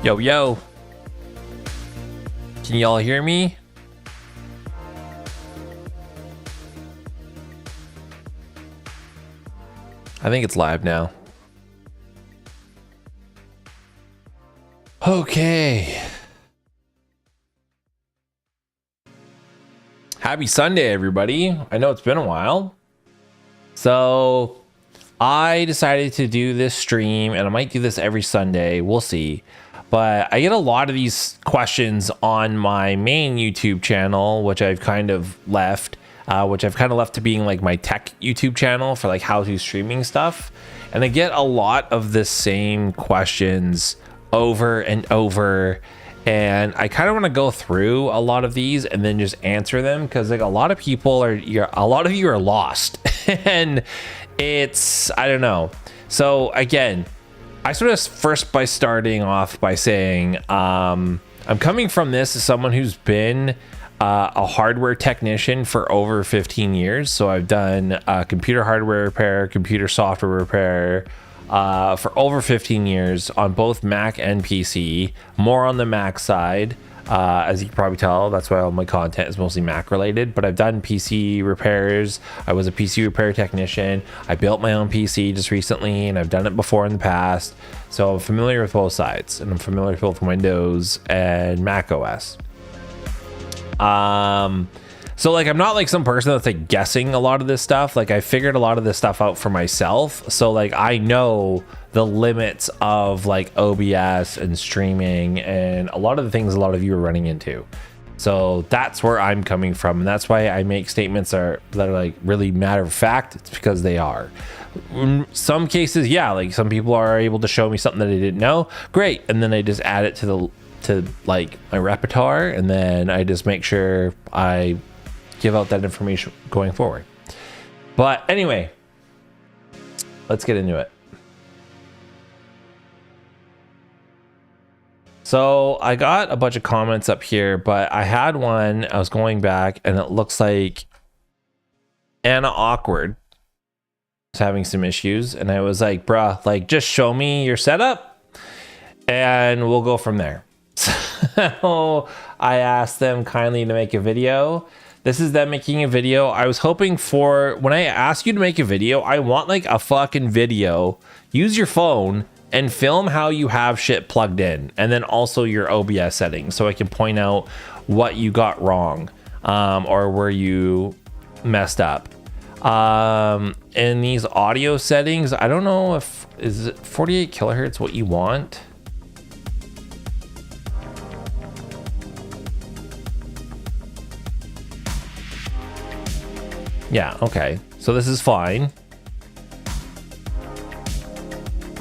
Yo, yo. Can y'all hear me? I think it's live now. Okay. Happy Sunday, everybody. I know it's been a while. So I decided to do this stream, and I might do this every Sunday. We'll see. But I get a lot of these questions on my main YouTube channel, which I've kind of left, to being like my tech YouTube channel for like how-to streaming stuff. And I get a lot of the same questions over and over. And I kind of want to go through a lot of these and then just answer them, because like a lot of you are lost and it's, I don't know. So again, I sort of first by starting off by saying I'm coming from this as someone who's been a hardware technician for over 15 years. So I've done computer hardware repair, computer software repair, for over 15 years on both Mac and PC, more on the Mac side. As you can probably tell, that's why all my content is mostly Mac related, but I've done PC repairs. I was a PC repair technician. I built my own PC just recently, and I've done it before in the past. So I'm familiar with both sides, and I'm familiar with both Windows and Mac OS. So like, I'm not like some person that's like guessing a lot of this stuff. Like I figured a lot of this stuff out for myself. So like, I know the limits of like OBS and streaming and a lot of the things a lot of you are running into. So that's where I'm coming from. And that's why I make statements that are like really matter of fact. It's because they are. In some cases, yeah, like some people are able to show me something that I didn't know. Great. And then I just add it to like my repertoire. And then I just make sure I give out that information going forward. But anyway, let's get into it. So I got a bunch of comments up here, but I had one, I was going back, and it looks like Anna Awkward is having some issues. And I was like, bruh, like just show me your setup and we'll go from there. So I asked them kindly to make a video. This is them making a video. I was hoping for, when I ask you to make a video, I want like a fucking video. Use your phone and film how you have shit plugged in, and then also your OBS settings, so I can point out what you got wrong, or where you messed up. In these audio settings, I don't know if, is it 48 kilohertz what you want? Yeah, okay. So this is fine.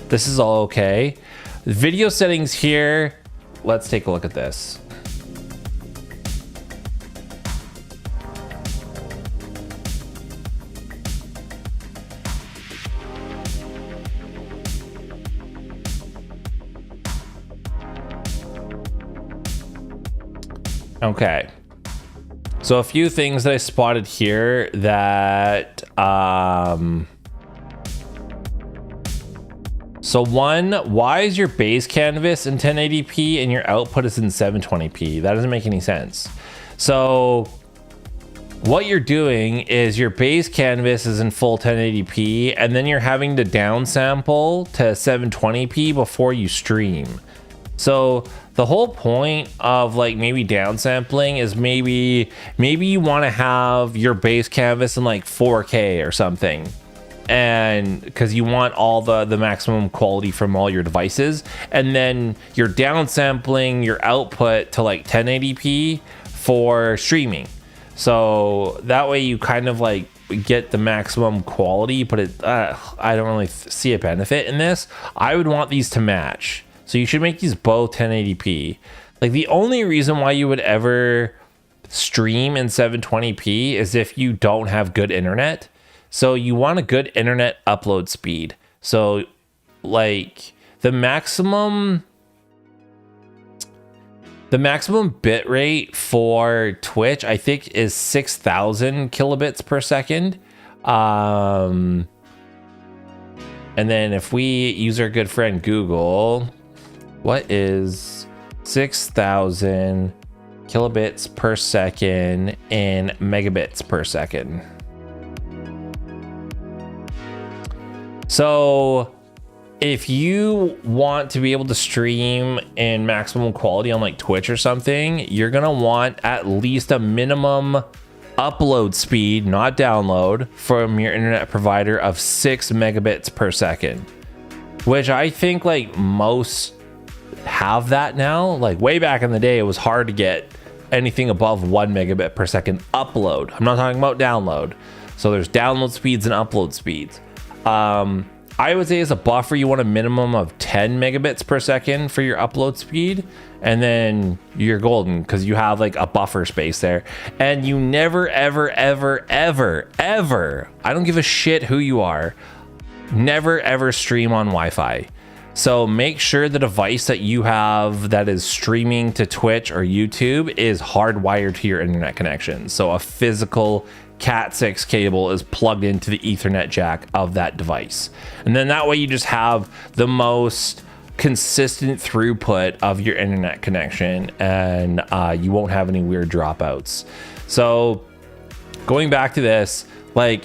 This is all okay. Video settings here. Let's take a look at this. Okay. So a few things that I spotted here that, so one, why is your base canvas in 1080p and your output is in 720p? That doesn't make any sense. So what you're doing is your base canvas is in full 1080p, and then you're having to downsample to 720p before you stream. So the whole point of like maybe downsampling is maybe you want to have your base canvas in like 4K or something, and because you want all the maximum quality from all your devices, and then you're downsampling your output to like 1080p for streaming. So that way you kind of like get the maximum quality, but I don't really see a benefit in this. I would want these to match. So you should make these both 1080p. Like the only reason why you would ever stream in 720p is if you don't have good internet. So you want a good internet upload speed. So like the maximum bit rate for Twitch, I think, is 6,000 kilobits per second. And then if we use our good friend Google, What is 6,000 kilobits per second in megabits per second? So if you want to be able to stream in maximum quality on like Twitch or something, you're gonna want at least a minimum upload speed, not download, from your internet provider of 6 megabits per second, which I think like most have that now. Like way back in the day, it was hard to get anything above 1 megabit per second upload. I'm not talking about download. So there's download speeds and upload speeds. I would say as a buffer, you want a minimum of 10 megabits per second for your upload speed, and then you're golden because you have like a buffer space there. And you never, ever, ever, ever, ever, I don't give a shit who you are, never, ever stream on Wi-Fi. So make sure the device that you have that is streaming to Twitch or YouTube is hardwired to your internet connection. So a physical Cat6 cable is plugged into the Ethernet jack of that device. And then that way you just have the most consistent throughput of your internet connection, and you won't have any weird dropouts. So going back to this, like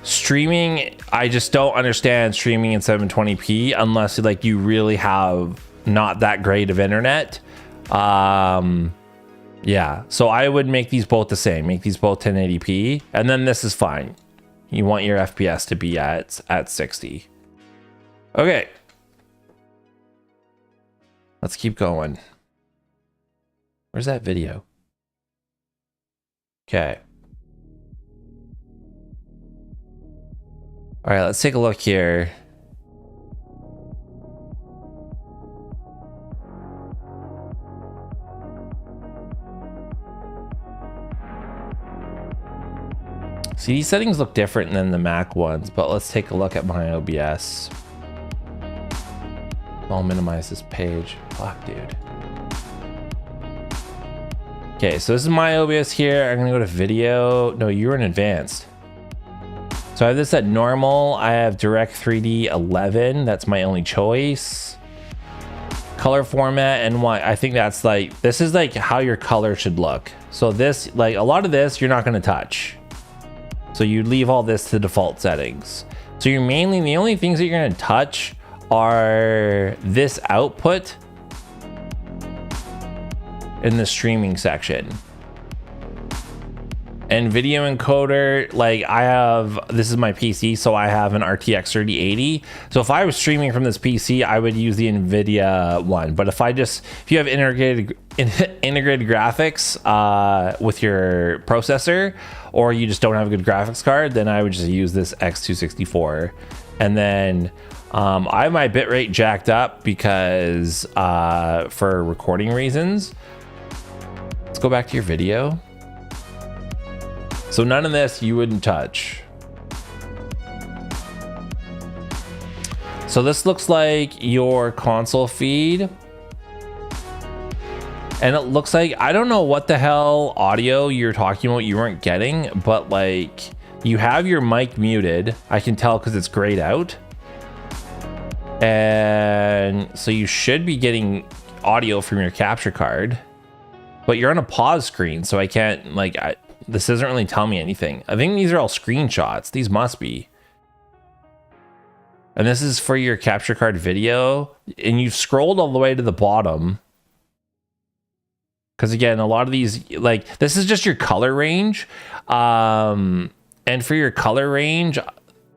streaming, I just don't understand streaming in 720p unless like you really have not that great of internet. Yeah, so I would make these both the same. Make these both 1080p, and then this is fine. You want your FPS to be at 60. Okay. Let's keep going. Where's that video? Okay. All right, let's take a look here. See, these settings look different than the Mac ones, but let's take a look at my OBS. I'll minimize this page. Fuck, dude. Okay, so this is my OBS here. I'm gonna go to video. No, you're in advanced. So I have this at normal. I have Direct 3D 11. That's my only choice. Color format and what I think that's like, this is like how your color should look. So this, like a lot of this, you're not gonna touch. So you leave all this to default settings. So you're mainly, the only things that you're gonna touch are this output in the streaming section. And video encoder, like I have, this is my PC, so I have an RTX 3080. So if I was streaming from this PC, I would use the NVIDIA one. But if you have integrated graphics with your processor, or you just don't have a good graphics card, then I would just use this X264. And then I have my bitrate jacked up because for recording reasons. Let's go back to your video. So none of this you wouldn't touch. So this looks like your console feed. And it looks like, I don't know what the hell audio you're talking about you weren't getting, but like you have your mic muted. I can tell because it's grayed out. And so you should be getting audio from your capture card, but you're on a pause screen. So I can't this doesn't really tell me anything. I think these are all screenshots. These must be. And this is for your capture card video. And you've scrolled all the way to the bottom. Because again, a lot of these, like, this is just your color range. And for your color range,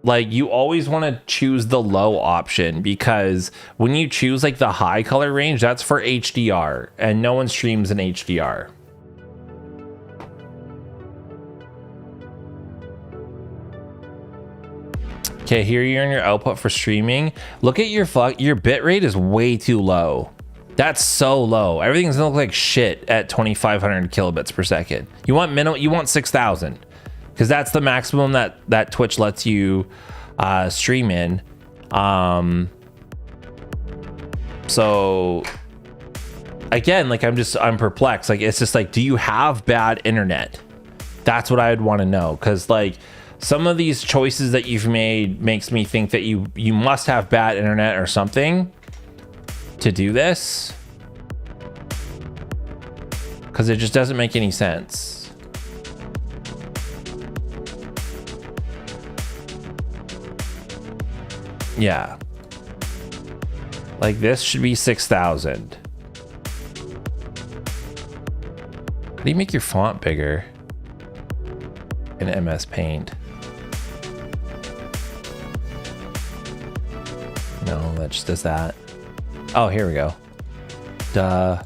like, you always want to choose the low option. Because when you choose, like, the high color range, that's for HDR. And no one streams in HDR. Okay, here you're in your output for streaming. Look at your bitrate is way too low. That's so low. Everything's gonna look like shit at 2,500 kilobits per second. You want 6,000 because that's the maximum that Twitch lets you stream in. So again, like I'm perplexed. Like it's just like, do you have bad internet? That's what I would want to know, because like some of these choices that you've made makes me think that you must have bad internet or something. to do this, because it just doesn't make any sense. Yeah. Like this should be 6,000. How do you make your font bigger in MS Paint? No, that just does that. Oh, here we go. Duh.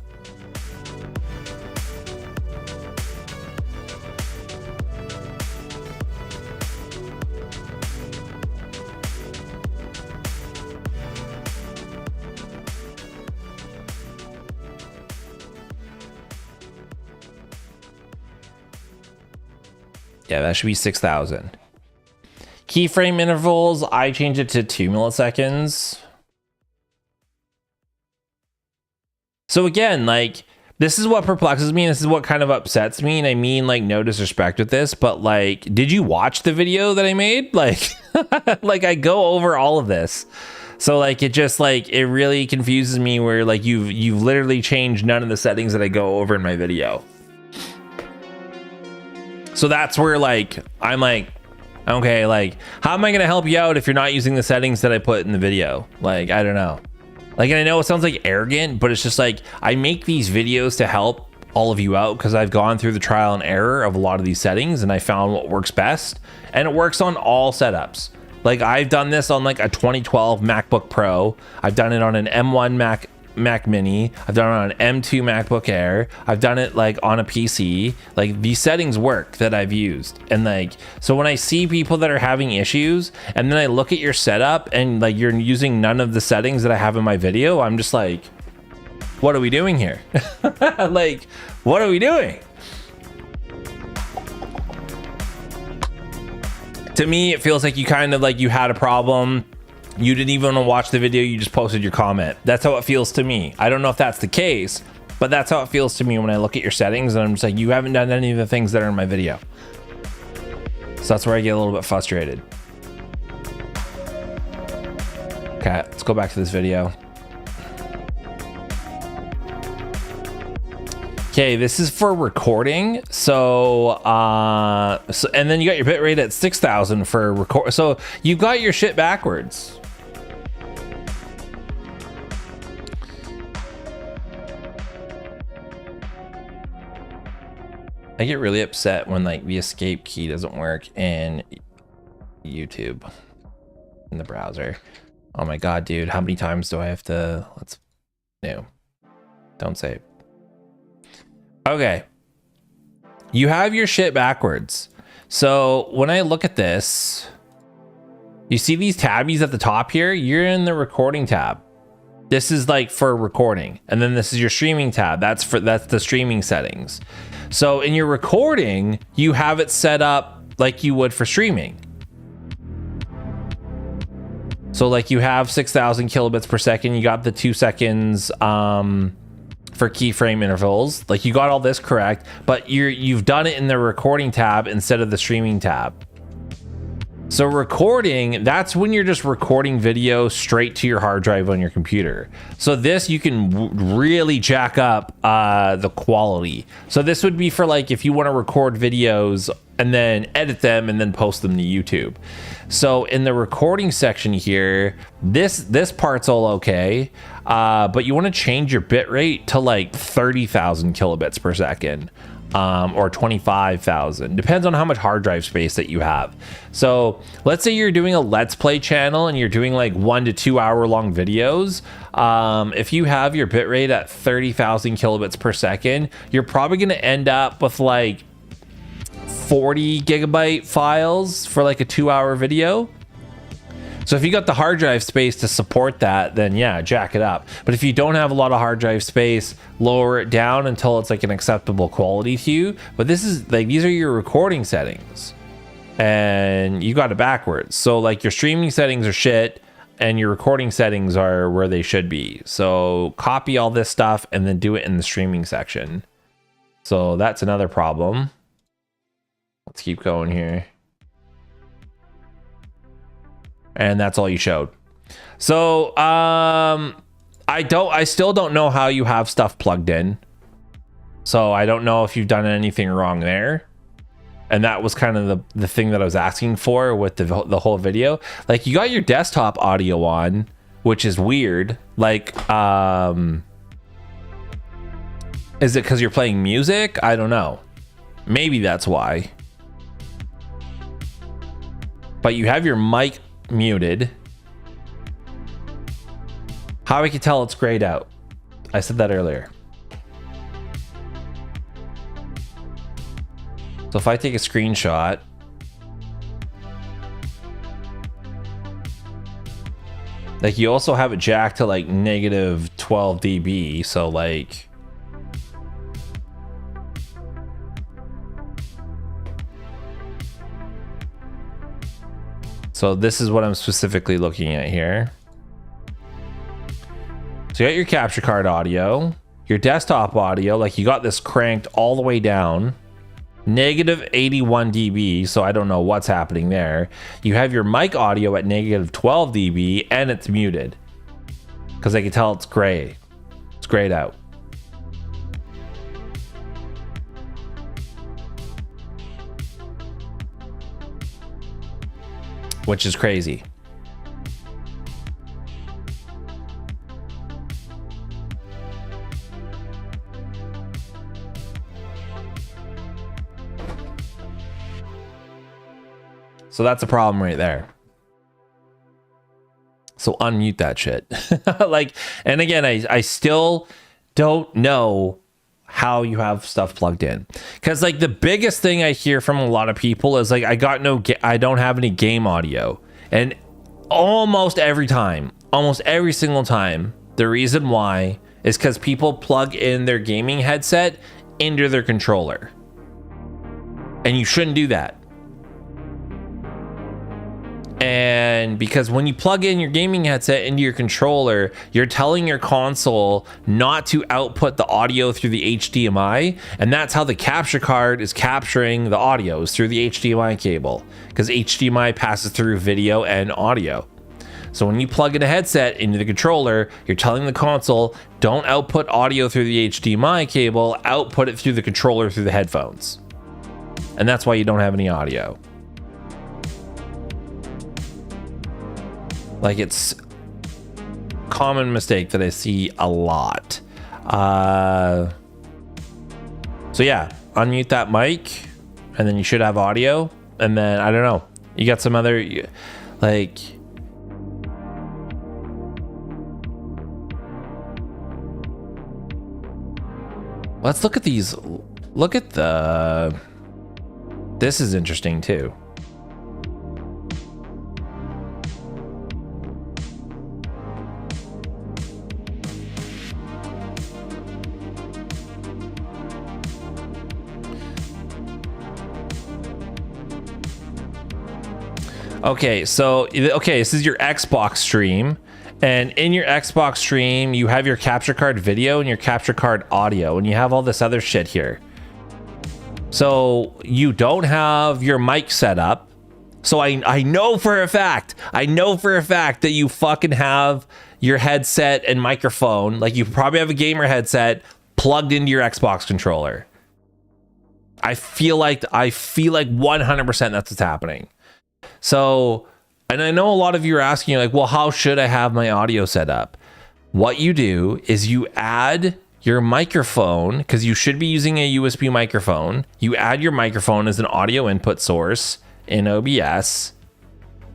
Yeah, that should be 6,000. Keyframe intervals, I changed it to 2 milliseconds. So again, like, this is what perplexes me, and this is what kind of upsets me, and I mean, like, no disrespect with this, but, like, did you watch the video that I made? Like, like, I go over all of this. So, like, it just, like, it really confuses me where, like, you've literally changed none of the settings that I go over in my video. So that's where, like, I'm like, okay, like, how am I going to help you out if you're not using the settings that I put in the video? Like, I don't know. Like, and I know it sounds like arrogant, but it's just like, I make these videos to help all of you out because I've gone through the trial and error of a lot of these settings and I found what works best, and it works on all setups. Like, I've done this on like a 2012 MacBook Pro. I've done it on an M1 Mac Mini. I've done it on an M2 MacBook Air. I've done it like on a PC. Like, these settings work that I've used. And like, so when I see people that are having issues and then I look at your setup and like you're using none of the settings that I have in my video, I'm just like, what are we doing here? Like, what are we doing? To me, it feels like you kind of like you had a problem. You didn't even want to watch the video, you just posted your comment. That's how it feels to me. I don't know if that's the case, but that's how it feels to me when I look at your settings and I'm just like, you haven't done any of the things that are in my video. So that's where I get a little bit frustrated. Okay, let's go back to this video. Okay, this is for recording. So and then you got your bitrate at 6,000 for record. So you got your shit backwards. I get really upset when like the escape key doesn't work in YouTube in the browser. Oh my god, dude, how many times do I have to? No, don't save. Okay, you have your shit backwards. So when I look at this, you see these tabbies at the top here? You're in the recording tab. This is like for recording, and then this is your streaming tab. That's the streaming settings. So in your recording, you have it set up like you would for streaming. So like you have 6,000 kilobits per second. You got the 2 seconds for keyframe intervals. Like, you got all this correct, but you've done it in the recording tab instead of the streaming tab. So recording, that's when you're just recording video straight to your hard drive on your computer. So this, you can really jack up the quality. So this would be for like if you want to record videos and then edit them and then post them to YouTube. So in the recording section here, this part's all okay, but you want to change your bit rate to like 30,000 kilobits per second. Or 25,000, depends on how much hard drive space that you have. So let's say you're doing a Let's Play channel and you're doing like 1 to 2 hour long videos. If you have your bitrate at 30,000 kilobits per second, you're probably going to end up with like 40 gigabyte files for like a 2 hour video. So if you got the hard drive space to support that, then yeah, jack it up. But if you don't have a lot of hard drive space, lower it down until it's like an acceptable quality to you. But this is like, these are your recording settings and you got it backwards. So like your streaming settings are shit and your recording settings are where they should be. So copy all this stuff and then do it in the streaming section. So that's another problem. Let's keep going here. And that's all you showed. So I I still don't know how you have stuff plugged in. So I don't know if you've done anything wrong there. And that was kind of the thing that I was asking for with the whole video. Like, you got your desktop audio on, which is weird. Like, is it because you're playing music? I don't know. Maybe that's why. But you have your mic muted. How I can tell it's grayed out? I said that earlier. So if I take a screenshot, like, you also have it jacked to like negative 12 dB. So like, so this is what I'm specifically looking at here. So you got your capture card audio, your desktop audio, like you got this cranked all the way down. Negative 81 dB, so I don't know what's happening there. You have your mic audio at negative 12 dB, and it's muted. Because I can tell it's gray. It's grayed out. Which is crazy. So that's a problem right there. So unmute that shit. Like, and again, I still don't know how you have stuff plugged in. Because like the biggest thing I hear from a lot of people is like, I don't have any game audio. And almost every single time, the reason why is because people plug in their gaming headset into their controller. And you shouldn't do that. And because when you plug in your gaming headset into your controller, you're telling your console not to output the audio through the HDMI. And that's how the capture card is capturing the audio, is through the HDMI cable, because HDMI passes through video and audio. So when you plug in a headset into the controller, you're telling the console, don't output audio through the HDMI cable, output it through the controller through the headphones. And that's why you don't have any audio. Like, it's a common mistake that I see a lot. So yeah, unmute that mic, and then you should have audio. And then, I don't know, you got some other, like, let's look at these. Look at this is interesting too. Okay, so this is your Xbox stream, and in your Xbox stream, you have your capture card video and your capture card audio, and you have all this other shit here. So you don't have your mic set up. So I know for a fact that you fucking have your headset and microphone, like you probably have a gamer headset plugged into your Xbox controller. I feel like 100% that's what's happening. So, and I know a lot of you are asking, like, well, how should I have my audio set up? What you do is you add your microphone, because you should be using a USB microphone. You add your microphone as an audio input source in OBS.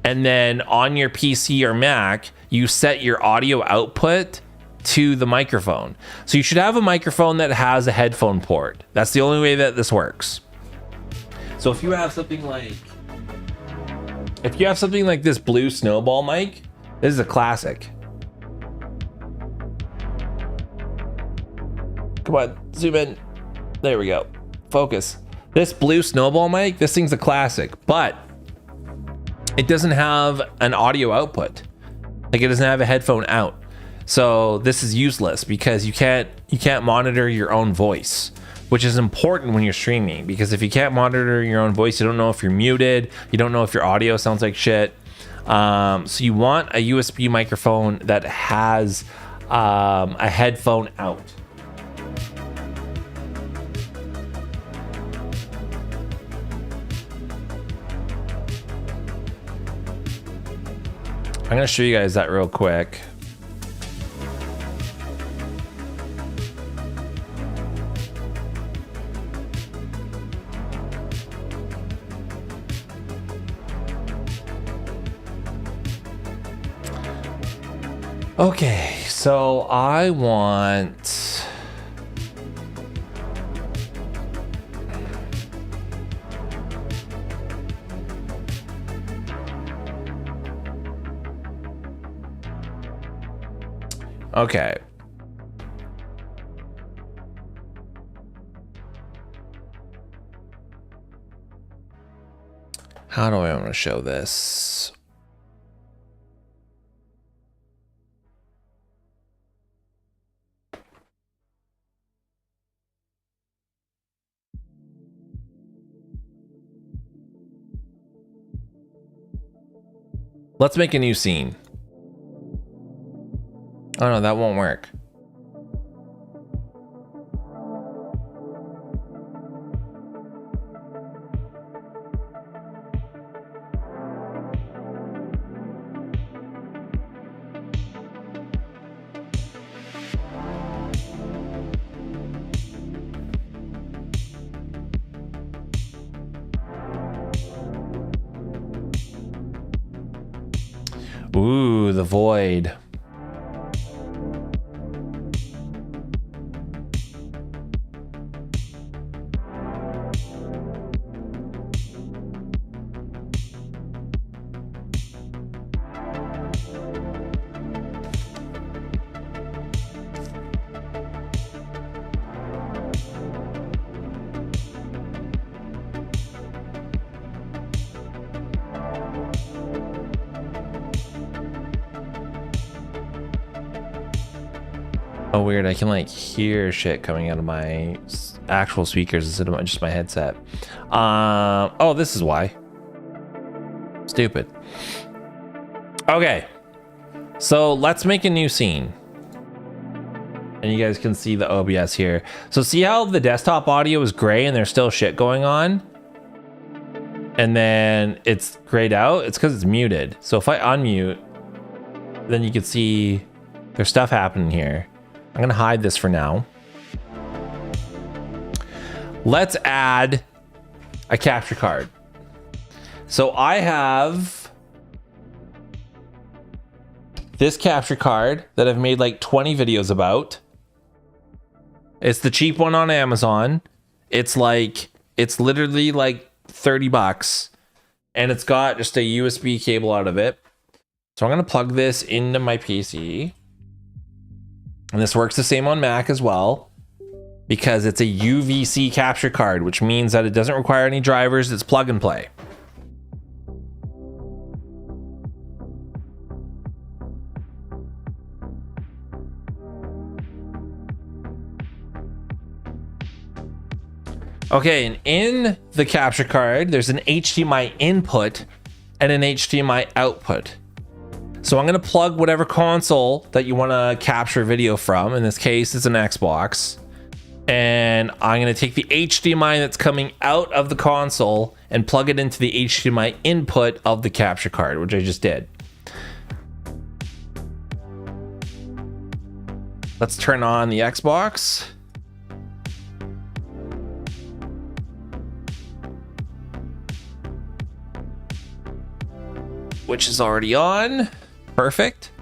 And then on your PC or Mac, you set your audio output to the microphone. So you should have a microphone that has a headphone port. That's the only way that this works. So if you have something like this blue snowball mic, this is a classic. Come on, zoom in. There we go. Focus. This blue snowball mic, this thing's a classic, but it doesn't have an audio output. Like, it doesn't have a headphone out. So this is useless because you can't monitor your own voice, which is important when you're streaming, because if you can't monitor your own voice, you don't know if you're muted, you don't know if your audio sounds like shit. So you want a USB microphone that has a headphone out. I'm gonna show you guys that real quick. Okay, so I want... Okay. How do I want to show this? Let's make a new scene. Oh no, that won't work. Ooh, the void. Oh, weird. I can like hear shit coming out of my actual speakers instead of just my headset. Oh, this is why. Stupid. Okay. So let's make a new scene. And you guys can see the OBS here. So see how the desktop audio is gray and there's still shit going on? And then it's grayed out? It's because it's muted. So if I unmute, then you can see there's stuff happening here. I'm gonna hide this for now. Let's add a capture card. So I have this capture card that I've made like 20 videos about. It's the cheap one on Amazon. It's literally like 30 bucks. And it's got just a USB cable out of it. So I'm gonna plug this into my PC. And this works the same on Mac as well, because it's a UVC capture card, which means that it doesn't require any drivers. It's plug and play. Okay, and in the capture card, there's an HDMI input and an HDMI output. So I'm going to plug whatever console that you want to capture video from. In this case, it's an Xbox. And I'm going to take the HDMI that's coming out of the console and plug it into the HDMI input of the capture card, which I just did. Let's turn on the Xbox. Which is already on. Perfect.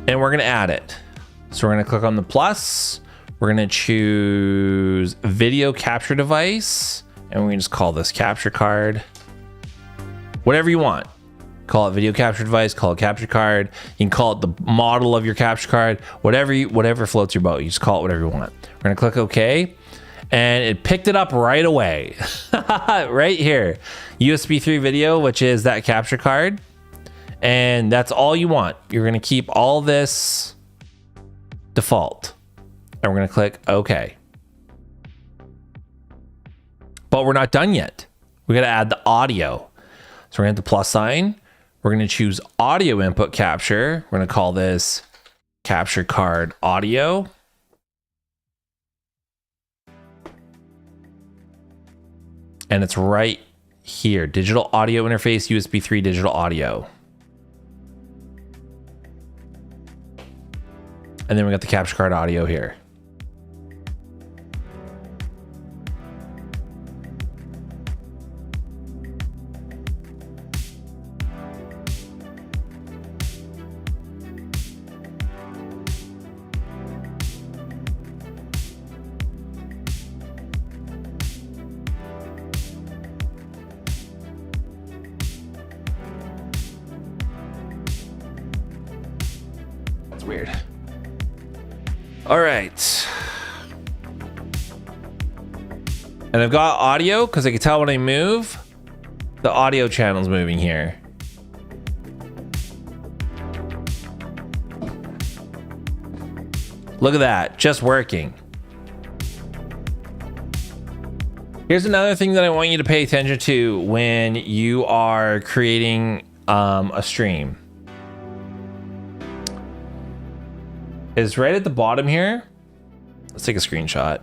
And we're going to add it. So we're going to click on the plus. We're going to choose video capture device. And we're going to just call this capture card. Whatever you want. Call it video capture device, call it capture card. You can call it the model of your capture card. Whatever floats your boat. You just call it whatever you want. We're going to click OK. And it picked it up right away. Right here. USB 3 video, which is that capture card. And that's all you want. You're going to keep all this default. And we're going to click OK. But we're not done yet. We got to add the audio. So we're going to hit the plus sign. We're going to choose audio input capture. We're going to call this capture card audio. And it's right here, digital audio interface, USB 3 digital audio. And then we got the capture card audio here. That's weird. All right. And I've got audio because I can tell when I move, the audio channel's moving here. Look at that, just working. Here's another thing that I want you to pay attention to when you are creating a stream. Is right at the bottom here. Let's take a screenshot.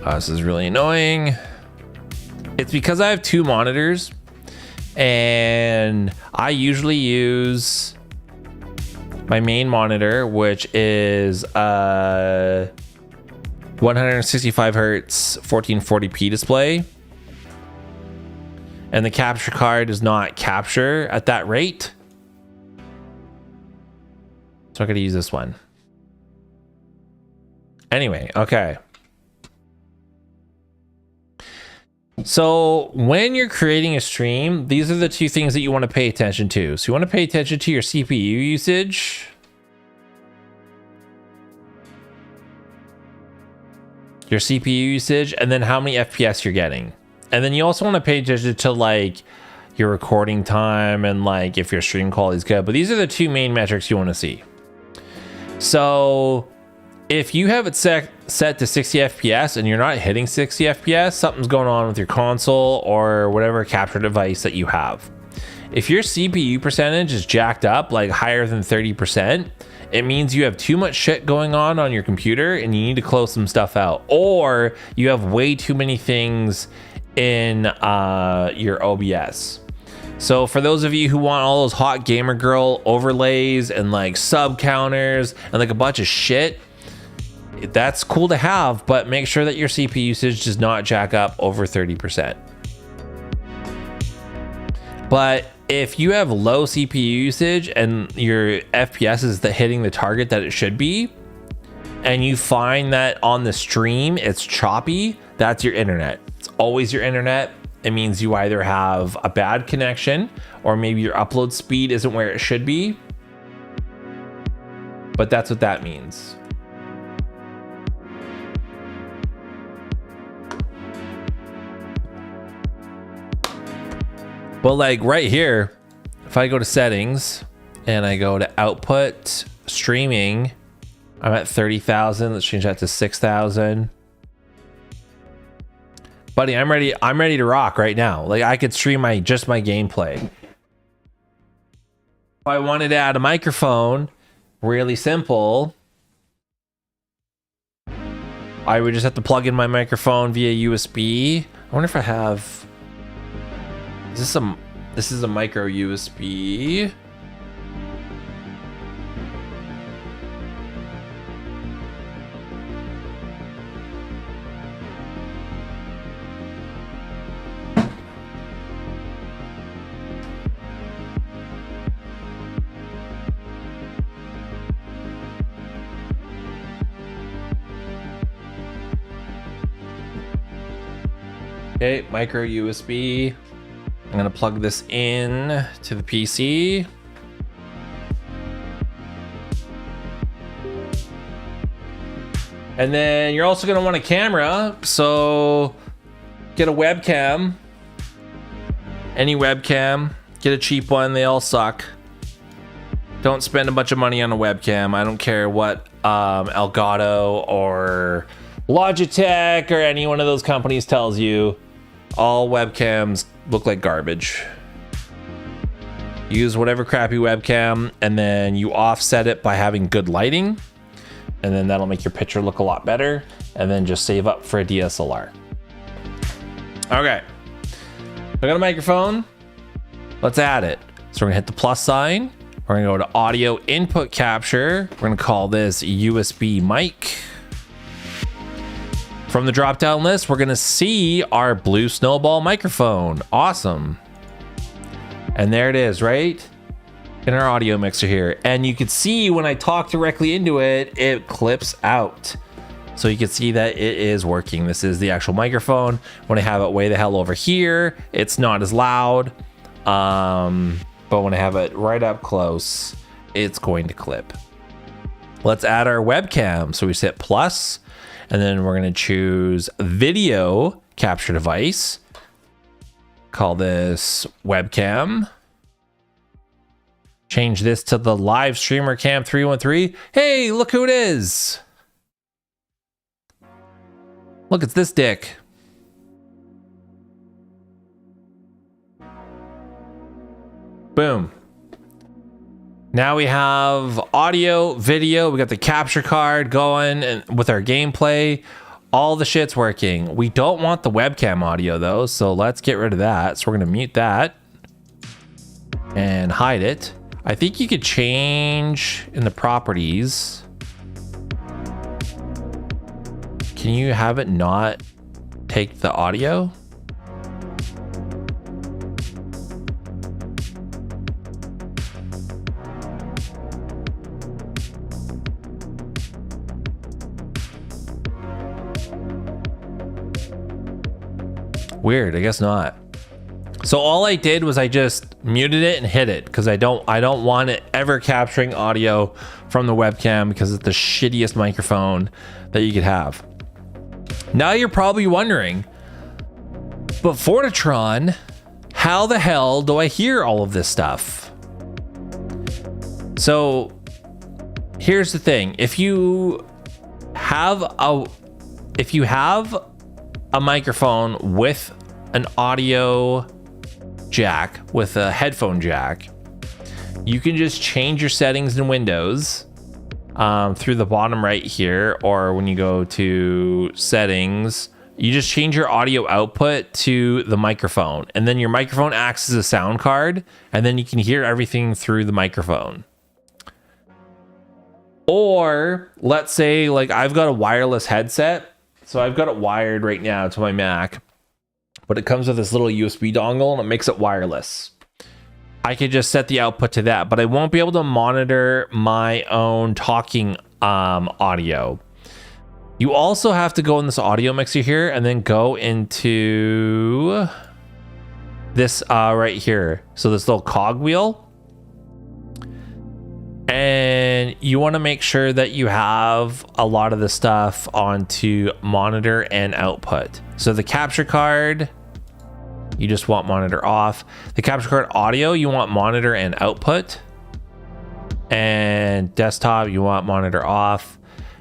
This is really annoying. It's because I have two monitors and I usually use my main monitor, which is 165 hertz 1440p display, and the capture card does not capture at that rate, so I gotta use this one anyway. Okay, so when you're creating a stream, these are the two things that you want to pay attention to. So you want to pay attention to your CPU usage, and then how many FPS you're getting. And then you also want to pay attention to like your recording time and like if your stream quality is good. But these are the two main metrics you want to see. So if you have it set to 60 FPS and you're not hitting 60 FPS, something's going on with your console or whatever capture device that you have. If your CPU percentage is jacked up, like higher than 30%, it means you have too much shit going on your computer and you need to close some stuff out, or you have way too many things in your OBS. So for those of you who want all those hot gamer girl overlays and like sub counters and like a bunch of shit, that's cool to have, but make sure that your CPU usage does not jack up over 30%. But if you have low CPU usage and your FPS is hitting the target that it should be, and you find that on the stream it's choppy, that's your internet. It's always your internet. It means you either have a bad connection or maybe your upload speed isn't where it should be. But that's what that means. But like right here, if I go to settings and I go to output streaming, I'm at 30,000. Let's change that to 6,000. Buddy, I'm ready to rock right now. Like I could stream just my gameplay. If I wanted to add a microphone, really simple. I would just have to plug in my microphone via USB. I wonder if I have... This is a micro USB. Okay, micro USB. I'm gonna plug this in to the PC. And then you're also gonna want a camera, so get a webcam. Any webcam, get a cheap one, they all suck. Don't spend a bunch of money on a webcam. I don't care what Elgato or Logitech or any one of those companies tells you. All webcams look like garbage. Use whatever crappy webcam, and then you offset it by having good lighting, and then that'll make your picture look a lot better, and then just save up for a DSLR. Okay, I got a microphone. Let's add it. So we're gonna hit the plus sign. We're gonna go to audio input capture. We're gonna call this USB mic. From the drop down list, we're gonna see our blue snowball microphone. Awesome. And there it is, right in our audio mixer here. And you can see when I talk directly into it, it clips out. So you can see that it is working. This is the actual microphone. When I have it way the hell over here, it's not as loud. But when I have it right up close, it's going to clip. Let's add our webcam. So we hit plus, and then we're going to choose video capture device. Call this webcam. Change this to the live streamer cam 313. Hey, look who it is. Look, it's this dick. Boom. Now we have audio, video. We got the capture card going and with our gameplay. All the shit's working. We don't want the webcam audio though, so let's get rid of that. So we're gonna mute that and hide it. I think you could change in the properties. Can you have it not take the audio? Weird, I guess not. So all I did was I just muted it and hit it because I don't want it ever capturing audio from the webcam because it's the shittiest microphone that you could have. Now you're probably wondering, but Fortitron, how the hell do I hear all of this stuff? So here's the thing. If you have a microphone with an audio jack, with a headphone jack, you can just change your settings in Windows through the bottom right here, or when you go to settings, you just change your audio output to the microphone, and then your microphone acts as a sound card, and then you can hear everything through the microphone. Or let's say like I've got a wireless headset, so I've got it wired right now to my Mac, but it comes with this little USB dongle and it makes it wireless. I could just set the output to that, but I won't be able to monitor my own talking audio. You also have to go in this audio mixer here and then go into this right here. So this little cog wheel. And you want to make sure that you have a lot of the stuff onto monitor and output. So the capture card, you just want monitor off. The capture card audio, you want monitor and output. And desktop, you want monitor off.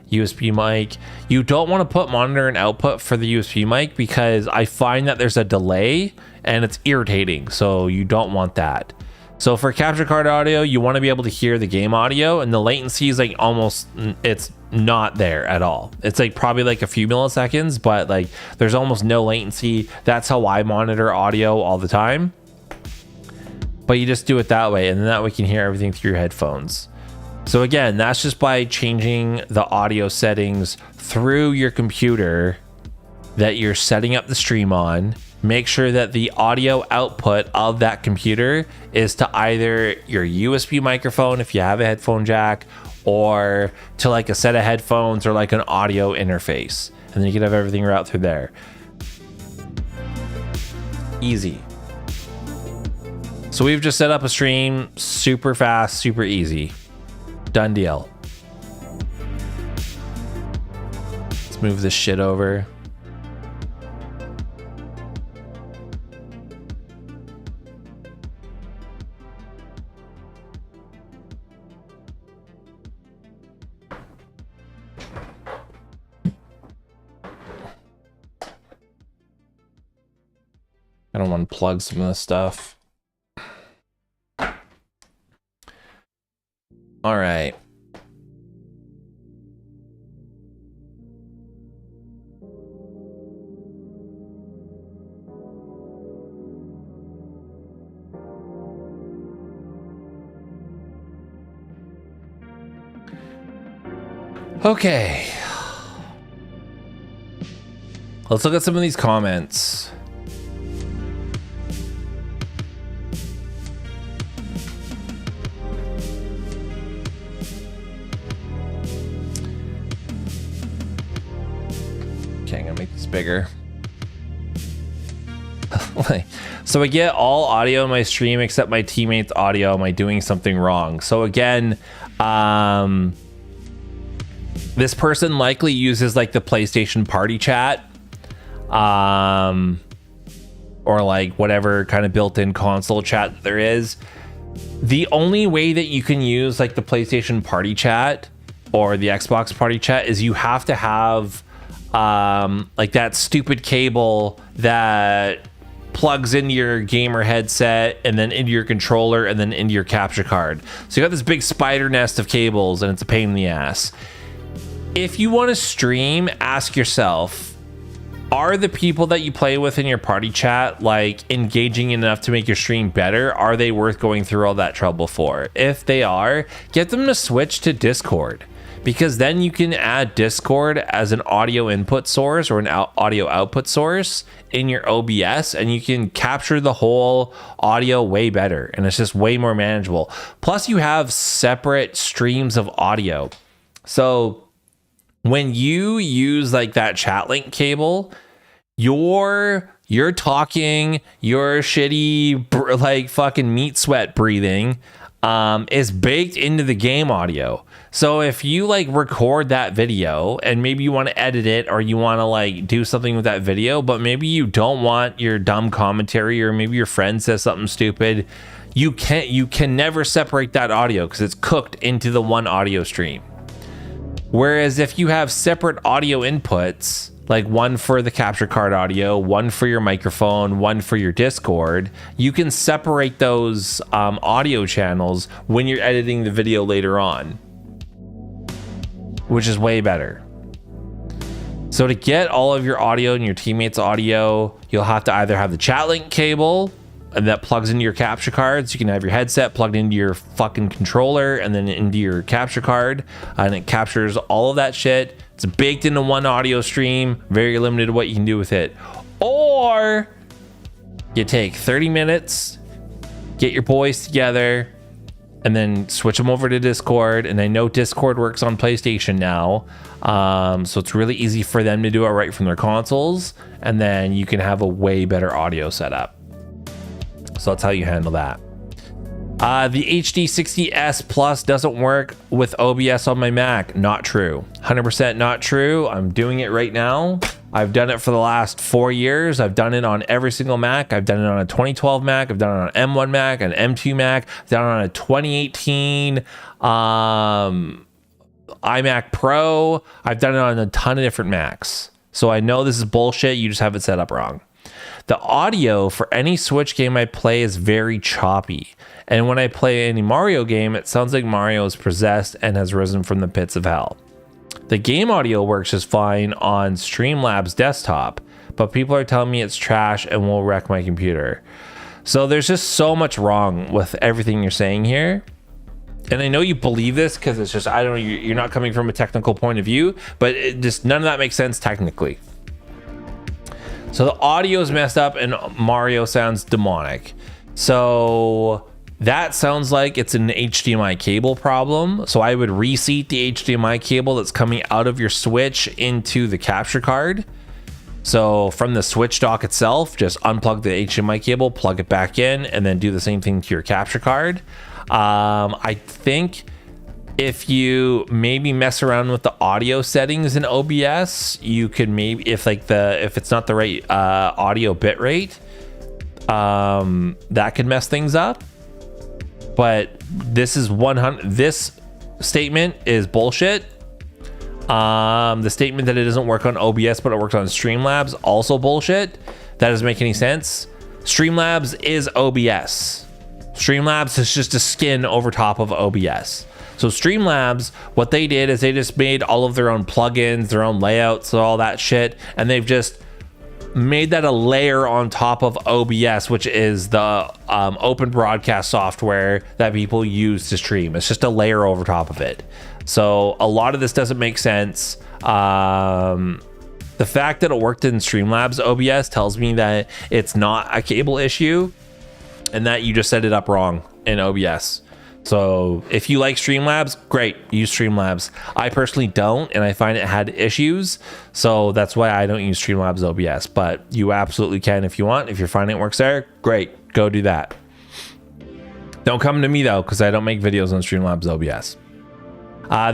USB mic, you don't want to put monitor and output for the USB mic because I find that there's a delay and it's irritating. So you don't want that. So for capture card audio, you want to be able to hear the game audio, and the latency is like almost, it's not there at all. It's like probably like a few milliseconds, but like there's almost no latency. That's how I monitor audio all the time. But you just do it that way, and then that way you can hear everything through your headphones. So again, that's just by changing the audio settings through your computer that you're setting up the stream on. Make sure that the audio output of that computer is to either your USB microphone if you have a headphone jack, or to like a set of headphones or like an audio interface. And then you can have everything route through there. Easy. So we've just set up a stream, super fast, super easy. Done deal. Let's move this shit over. Kind of want to plug some of this stuff. All right. Okay. Let's look at some of these comments. Okay, I'm gonna make this bigger. So I get all audio in my stream except my teammates' audio. Am I doing something wrong? So again, this person likely uses like the PlayStation party chat, or like whatever kind of built-in console chat that there is. The only way that you can use like the PlayStation party chat or the Xbox party chat is you have to have like that stupid cable that plugs into your gamer headset and then into your controller and then into your capture card. So you got this big spider nest of cables and it's a pain in the ass. If you want to stream, ask yourself, are the people that you play with in your party chat like engaging enough to make your stream better? Are they worth going through all that trouble for? If they are, get them to switch to Discord, because then you can add Discord as an audio input source or an audio output source in your OBS, and you can capture the whole audio way better, and it's just way more manageable. Plus you have separate streams of audio. So when you use like that chat link cable, you're talking, your shitty like fucking meat sweat breathing is baked into the game audio. So if you like record that video and maybe you want to edit it or you want to like do something with that video, but maybe you don't want your dumb commentary, or maybe your friend says something stupid, you can never separate that audio because it's cooked into the one audio stream. Whereas if you have separate audio inputs, like one for the capture card audio, one for your microphone, one for your Discord, you can separate those audio channels when you're editing the video later on, which is way better. So to get all of your audio and your teammates' audio, you'll have to either have the chat link cable and that plugs into your capture cards. You can have your headset plugged into your fucking controller and then into your capture card, and it captures all of that shit. It's baked into one audio stream, very limited to what you can do with it. Or you take 30 minutes, get your boys together, and then switch them over to Discord. And I know Discord works on PlayStation now, so it's really easy for them to do it right from their consoles, and then you can have a way better audio setup. So that's how you handle that. The HD60S Plus doesn't work with OBS on my Mac. Not true. 100% not true. I'm doing it right now. I've done it for the last 4 years. I've done it on every single Mac. I've done it on a 2012 Mac. I've done it on an M1 Mac, an M2 Mac. I've done it on a 2018 iMac Pro. I've done it on a ton of different Macs. So I know this is bullshit. You just have it set up wrong. The audio for any Switch game I play is very choppy. And when I play any Mario game, it sounds like Mario is possessed and has risen from the pits of hell. The game audio works just fine on Streamlabs desktop, but people are telling me it's trash and will wreck my computer. So there's just so much wrong with everything you're saying here. And I know you believe this because it's just, I don't know, you're not coming from a technical point of view, but it just none of that makes sense technically. So the audio is messed up and Mario sounds demonic. So that sounds like it's an HDMI cable problem. So I would reseat the HDMI cable that's coming out of your Switch into the capture card. So from the Switch dock itself, just unplug the HDMI cable, plug it back in, and then do the same thing to your capture card. I think if you maybe mess around with the audio settings in OBS, you could maybe, if it's not the right audio bit rate, that could mess things up. But this is this statement is bullshit. The statement that it doesn't work on OBS but it works on Streamlabs, also bullshit. That doesn't make any sense. Streamlabs is OBS. Streamlabs is just a skin over top of OBS. So Streamlabs, what they did is they just made all of their own plugins, their own layouts, all that shit, and they've just made that a layer on top of OBS, which is the open broadcast software that people use to stream. It's just a layer over top of it. So a lot of this doesn't make sense. The fact that it worked in Streamlabs OBS tells me that it's not a cable issue and that you just set it up wrong in OBS. So if you like Streamlabs, great, use Streamlabs. I personally don't, and I find it had issues. So that's why I don't use Streamlabs OBS, but you absolutely can if you want. If you're finding it works there, great, go do that. Don't come to me though, because I don't make videos on Streamlabs OBS.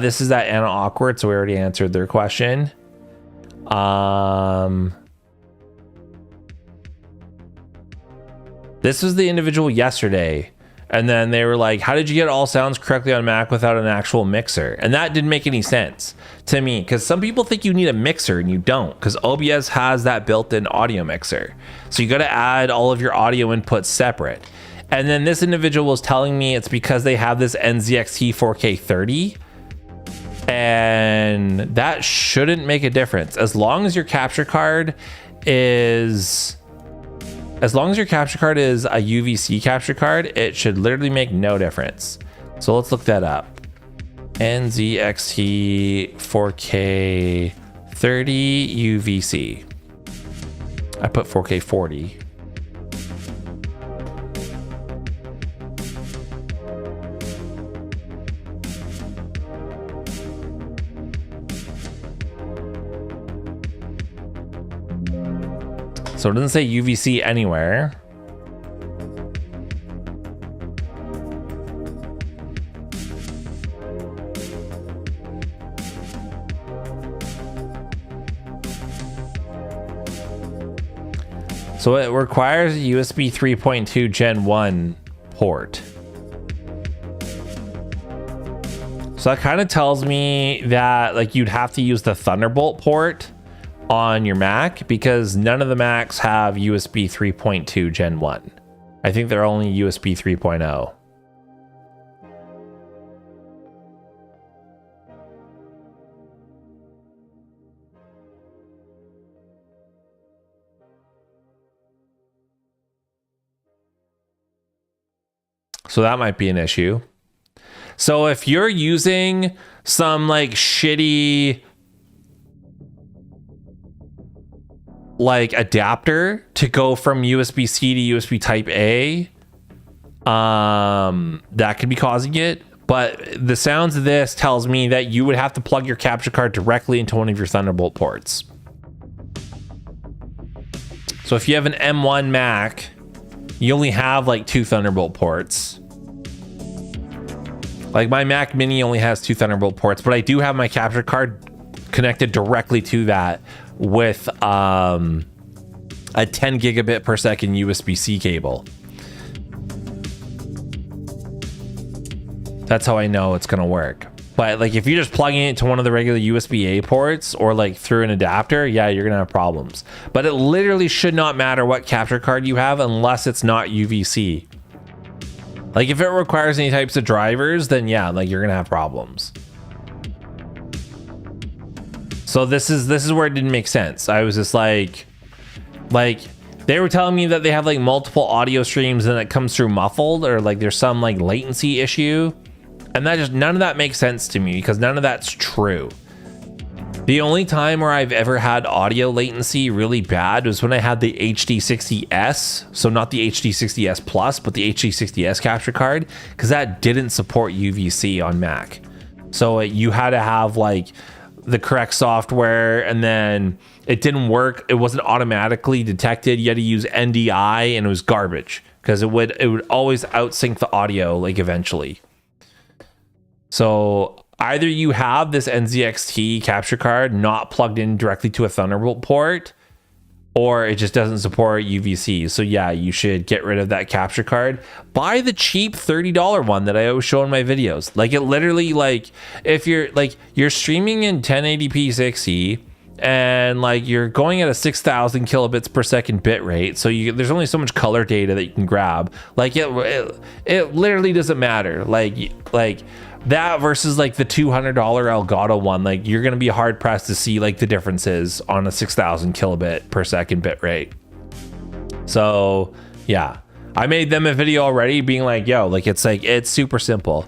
This is that Anna Awkward, so we already answered their question. This was the individual yesterday, and then they were like, how did you get all sounds correctly on Mac without an actual mixer? And that didn't make any sense to me, because some people think you need a mixer and you don't, because OBS has that built-in audio mixer. So you got to add all of your audio inputs separate. And then this individual was telling me it's because they have this NZXT 4K30, and that shouldn't make a difference. As long as your capture card is a UVC capture card, it should literally make no difference. So let's look that up. NZXT 4K 30 UVC. I put 4K 40. So it doesn't say UVC anywhere. So it requires a USB 3.2 Gen 1 port. So that kind of tells me that like you'd have to use the Thunderbolt port on your Mac, because none of the Macs have USB 3.2 Gen 1. I think they're only USB 3.0. So that might be an issue. So if you're using some like shitty like adapter to go from USB-C to USB type A, that could be causing it. But the sounds of this tells me that you would have to plug your capture card directly into one of your Thunderbolt ports. So if you have an M1 Mac, you only have like 2 Thunderbolt ports. Like my Mac Mini only has 2 Thunderbolt ports, but I do have my capture card connected directly to that with a 10 gigabit per second USB-C cable. That's how I know it's gonna work. But like if you're just plugging it to one of the regular USB-A ports or like through an adapter, yeah, you're gonna have problems. But it literally should not matter what capture card you have unless it's not UVC. Like if it requires any types of drivers, then yeah, like you're gonna have problems. So this is where it didn't make sense. I was just like they were telling me that they have like multiple audio streams and it comes through muffled, or like there's some like latency issue. And that just, none of that makes sense to me, because none of that's true. The only time where I've ever had audio latency really bad was when I had the HD60S. So not the HD60S Plus, but the HD60S capture card, because that didn't support UVC on Mac. So you had to have like the correct software, and then it didn't work. It wasn't automatically detected. You had to use NDI, and it was garbage because it would always outsync the audio like eventually. So either you have this NZXT capture card not plugged in directly to a Thunderbolt port, or it just doesn't support UVC. So yeah, you should get rid of that capture card. Buy the cheap $30 one that I always show in my videos. Like it literally, like if you're streaming in 1080p 60 and like you're going at a 6,000 kilobits per second bit rate, so there's only so much color data that you can grab. Like it literally doesn't matter. Like that versus like the $200 Elgato one, like you're gonna be hard pressed to see like the differences on a 6,000 kilobit per second bit rate. So yeah, I made them a video already being like, yo, like it's super simple.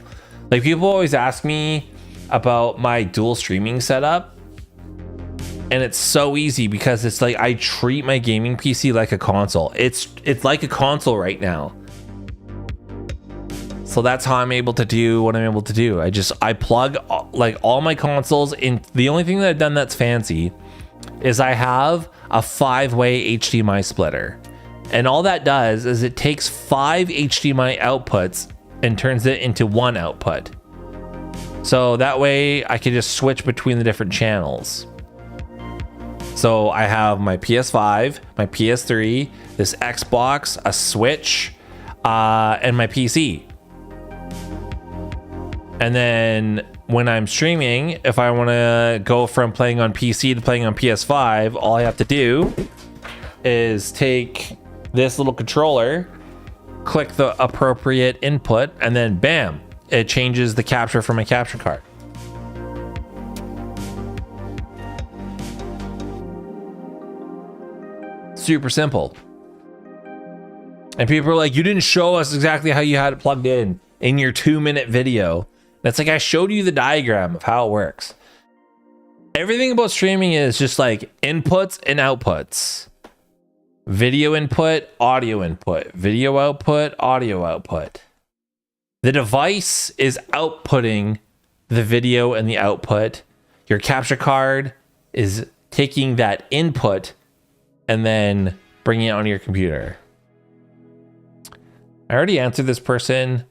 Like people always ask me about my dual streaming setup, and it's so easy because it's like I treat my gaming PC like a console. It's like a console right now. So that's how I'm able to do what I'm able to do. I plug like all my consoles in. The only thing that I've done that's fancy is I have a 5-way HDMI splitter. And all that does is it takes 5 HDMI outputs and turns it into one output. So that way I can just switch between the different channels. So I have my PS5, my PS3, this Xbox, a Switch, and my PC. And then when I'm streaming, if I want to go from playing on PC to playing on PS5, all I have to do is take this little controller, click the appropriate input, and then bam, it changes the capture from my capture card. Super simple. And people are like, you didn't show us exactly how you had it plugged in your 2-minute video. That's like, I showed you the diagram of how it works. Everything about streaming is just like inputs and outputs. Video input, audio input, video output, audio output. The device is outputting the video and the output. Your capture card is taking that input and then bringing it onto your computer. I already answered this person.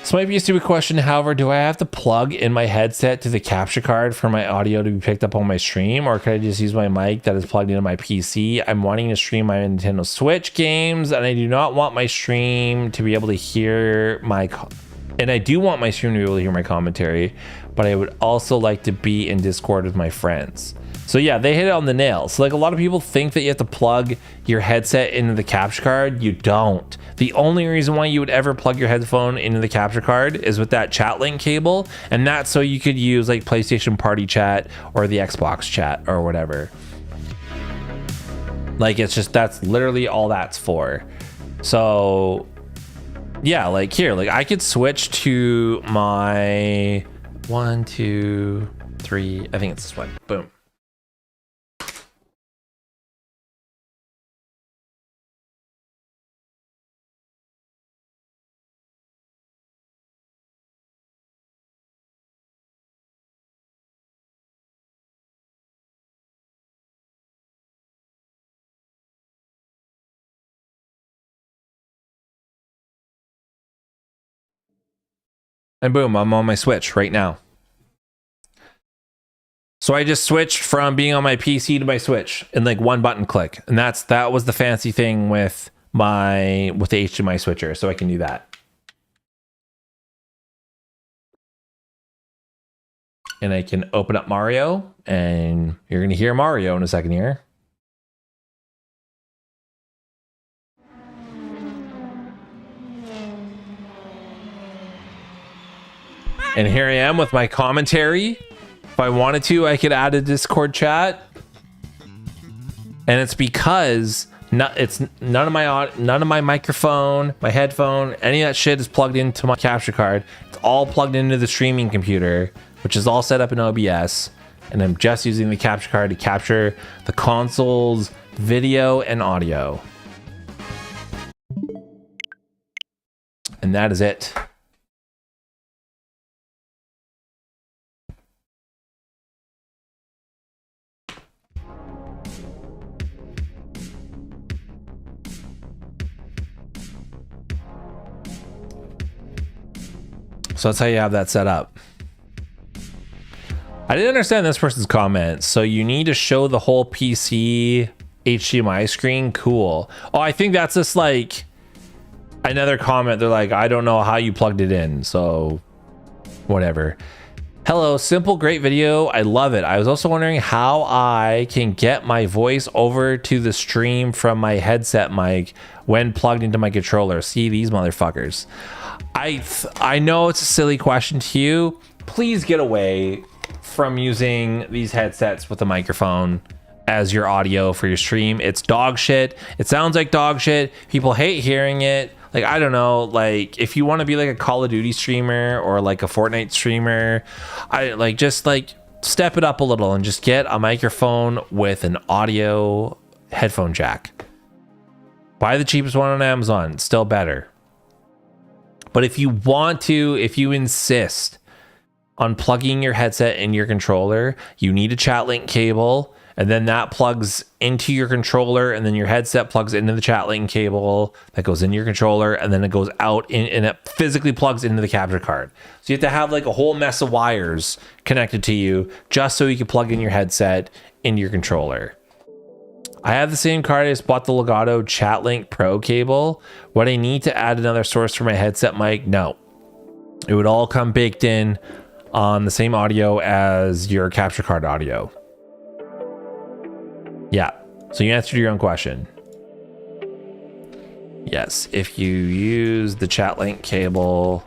This might be a stupid question. However, do I have to plug in my headset to the capture card for my audio to be picked up on my stream? Or could I just use my mic that is plugged into my PC? I'm wanting to stream my Nintendo Switch games, and I do not want my stream to be able to hear my... And I do want my stream to be able to hear my commentary, but I would also like to be in Discord with my friends. So yeah, they hit it on the nail. So like a lot of people think that you have to plug your headset into the capture card. You don't. The only reason why you would ever plug your headphone into the capture card is with that chat link cable. And that's so you could use like PlayStation Party Chat or the Xbox chat or whatever. Like it's just, that's literally all that's for. So yeah, like here, like I could switch to my 1, 2, 3. I think it's this one. Boom. And boom, I'm on my Switch right now. So I just switched from being on my PC to my Switch in like one button click. And that was the fancy thing with the HDMI switcher. So I can do that. And I can open up Mario, and you're going to hear Mario in a second here. And here I am with my commentary. If I wanted to, I could add a Discord chat. And it's because none of my microphone, my headphone, any of that shit is plugged into my capture card. It's all plugged into the streaming computer, which is all set up in OBS. And I'm just using the capture card to capture the console's video and audio. And that is it. So that's how you have that set up. I didn't understand this person's comment. So you need to show the whole PC HDMI screen. Cool. Oh, I think that's just like another comment. They're like, I don't know how you plugged it in. So whatever. Hello, simple, great video. I love it. I was also wondering how I can get my voice over to the stream from my headset mic when plugged into my controller. See these motherfuckers. I know it's a silly question to you. Please get away from using these headsets with a microphone as your audio for your stream. It's dog shit. It sounds like dog shit. People hate hearing it. Like, I don't know, like if you want to be like a Call of Duty streamer or like a Fortnite streamer, just step it up a little and just get a microphone with an audio headphone jack. Buy the cheapest one on Amazon, it's still better. But if you insist on plugging your headset in your controller, you need a chat link cable, and then that plugs into your controller, and then your headset plugs into the chat link cable that goes in your controller, and then it goes out and it physically plugs into the capture card. So you have to have like a whole mess of wires connected to you just so you can plug in your headset into your controller. I have the same card. I just bought the Legato Chat Link Pro cable. Would I need to add another source for my headset mic? No. It would all come baked in on the same audio as your capture card audio. Yeah, so you answered your own question. Yes, if you use the chat link cable,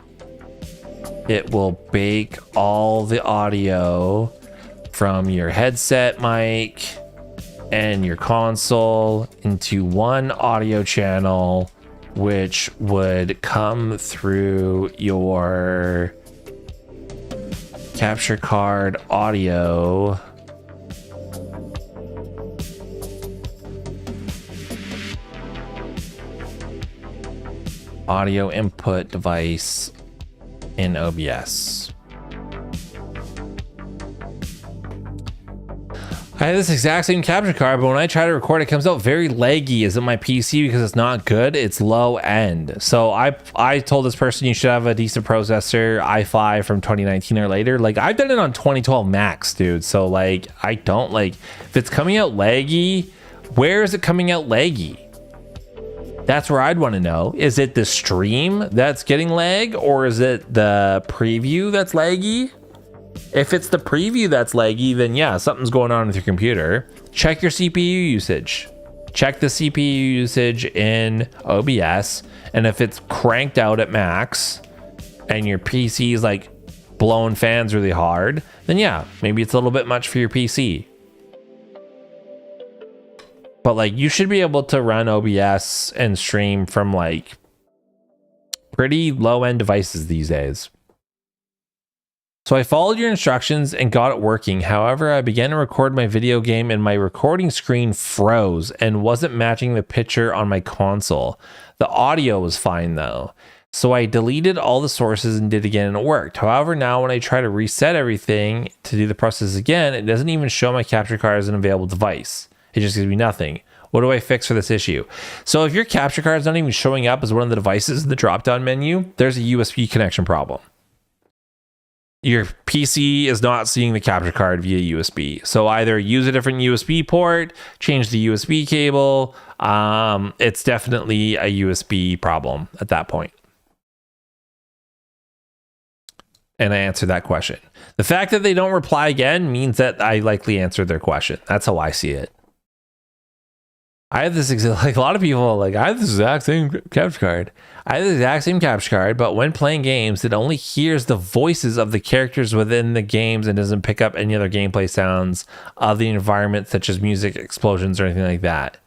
it will bake all the audio from your headset mic and your console into one audio channel, which would come through your capture card audio input device in OBS. I have this exact same capture card, but when I try to record, it comes out very laggy. Is it my PC because it's not good? It's low end. So I told this person you should have a decent processor, i5 from 2019 or later. Like, I've done it on 2012 Max, dude. So like, I don't like, if it's coming out laggy, where is it coming out laggy? That's where I'd want to know. Is it the stream that's getting lag, or is it the preview that's laggy? If it's the preview that's laggy, then yeah, something's going on with your computer. Check your CPU usage. Check the CPU usage in OBS. And if it's cranked out at max and your PC is like blowing fans really hard, then yeah, maybe it's a little bit much for your PC. But like, you should be able to run OBS and stream from like pretty low end devices these days. So I followed your instructions and got it working. However, I began to record my video game and my recording screen froze and wasn't matching the picture on my console. The audio was fine though. So I deleted all the sources and did it again and it worked. However, now when I try to reset everything to do the process again, it doesn't even show my capture card as an available device. It just gives me nothing. What do I fix for this issue? So if your capture card is not even showing up as one of the devices in the drop-down menu, there's a USB connection problem. Your PC is not seeing the capture card via USB. So either use a different USB port, change the USB cable. It's definitely a USB problem at that point. And I answered that question. The fact that they don't reply again means that I likely answered their question. That's how I see it. I have this, like a lot of people, like I have this exact same capture card. I have the exact same capture card, but when playing games, it only hears the voices of the characters within the games and doesn't pick up any other gameplay sounds of the environment, such as music, explosions, or anything like that.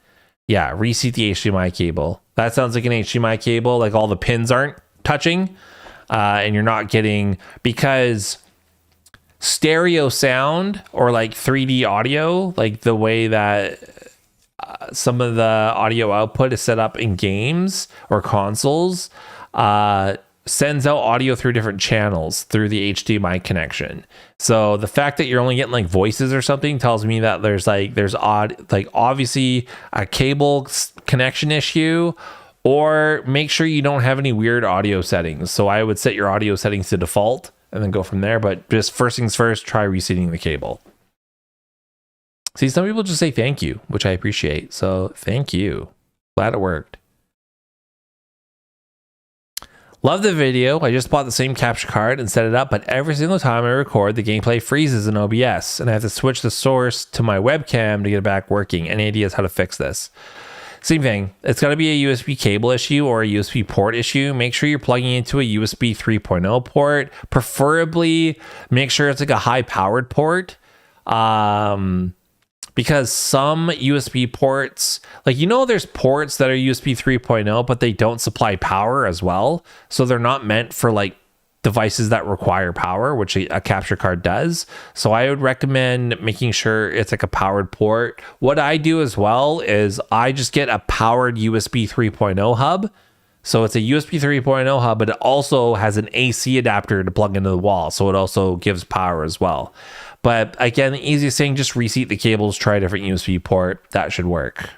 Yeah, reseat the HDMI cable. That sounds like an HDMI cable, like all the pins aren't touching, and you're not getting, because stereo sound or like 3D audio, like the way that some of the audio output is set up in games or consoles, sends out audio through different channels through the HDMI connection. So the fact that you're only getting like voices or something tells me that there's obviously a cable connection issue, or make sure you don't have any weird audio settings. So I would set your audio settings to default and then go from there. But just first things first, try reseating the cable. See, some people just say thank you, which I appreciate. So thank you. Glad it worked. Love the video. I just bought the same capture card and set it up, but every single time I record, the gameplay freezes in OBS, and I have to switch the source to my webcam to get it back working. Any ideas how to fix this? Same thing. It's got to be a USB cable issue or a USB port issue. Make sure you're plugging into a USB 3.0 port. Preferably, make sure it's like a high-powered port. Because some USB ports, like, you know, there's ports that are USB 3.0, but they don't supply power as well. So they're not meant for like devices that require power, which a capture card does. So I would recommend making sure it's like a powered port. What I do as well is I just get a powered USB 3.0 hub. So it's a USB 3.0 hub, but it also has an AC adapter to plug into the wall. So it also gives power as well. But again, the easiest thing, just reseat the cables, try a different USB port. That should work.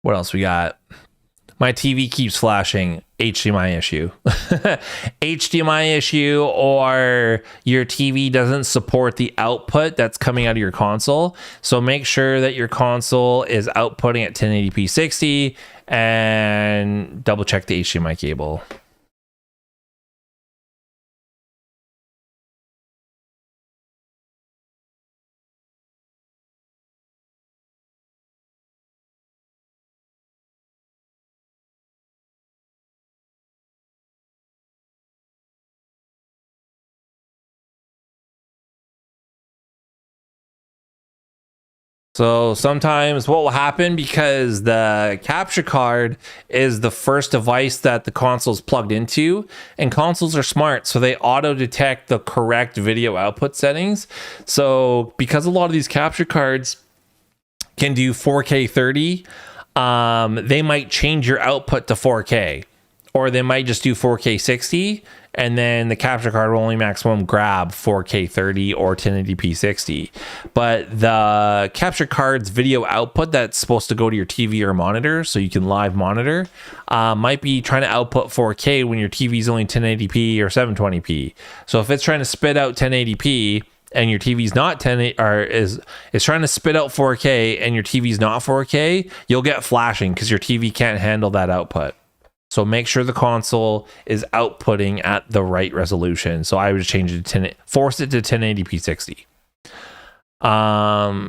What else we got? My TV keeps flashing. HDMI issue. HDMI issue, or your TV doesn't support the output that's coming out of your console. So make sure that your console is outputting at 1080p 60 and double check the HDMI cable. So sometimes what will happen, because the capture card is the first device that the console is plugged into, and consoles are smart, so they auto detect the correct video output settings. So because a lot of these capture cards can do 4K 30, they might change your output to 4K, or they might just do 4K 60, and then the capture card will only maximum grab 4K 30 or 1080p 60. But the capture card's video output that's supposed to go to your TV or monitor, so you can live monitor, might be trying to output 4K when your TV is only 1080p or 720p. So if it's trying to spit out 1080p and your TV's not 10, or is trying to spit out 4K and your TV's not 4K, you'll get flashing because your TV can't handle that output. So make sure the console is outputting at the right resolution. So I would change it to force it to 1080p 60.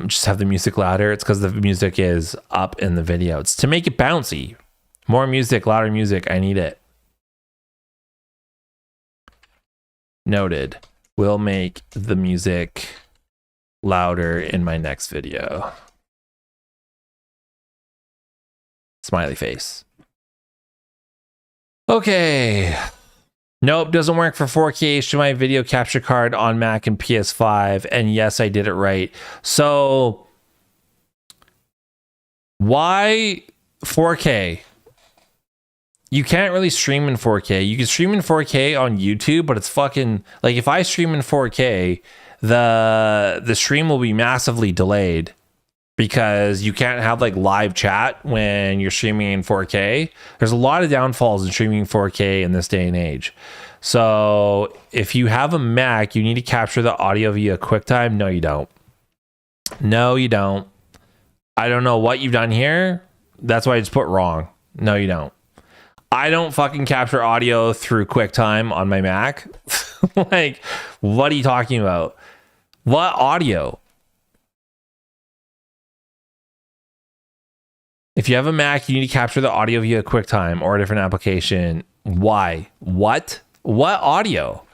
Just have the music louder. It's because the music is up in the video. It's to make it bouncy. More music, louder music. I need it. Noted. We'll make the music louder in my next video. Smiley face. Okay. Nope, doesn't work for 4K HDMI video capture card on Mac and PS5. And yes, I did it right. So why 4K? You can't really stream in 4K. You can stream in 4K on YouTube, but it's fucking like, if I stream in 4K, the stream will be massively delayed, because you can't have like live chat when you're streaming in 4K. There's a lot of downfalls in streaming 4K in this day and age. So if you have a Mac, you need to capture the audio via QuickTime. No, you don't. No, you don't. I don't know what you've done here. That's why I just put wrong. No, you don't. I don't fucking capture audio through QuickTime on my Mac. Like, what are you talking about? What audio? If you have a Mac, you need to capture the audio via QuickTime or a different application. Why? What audio?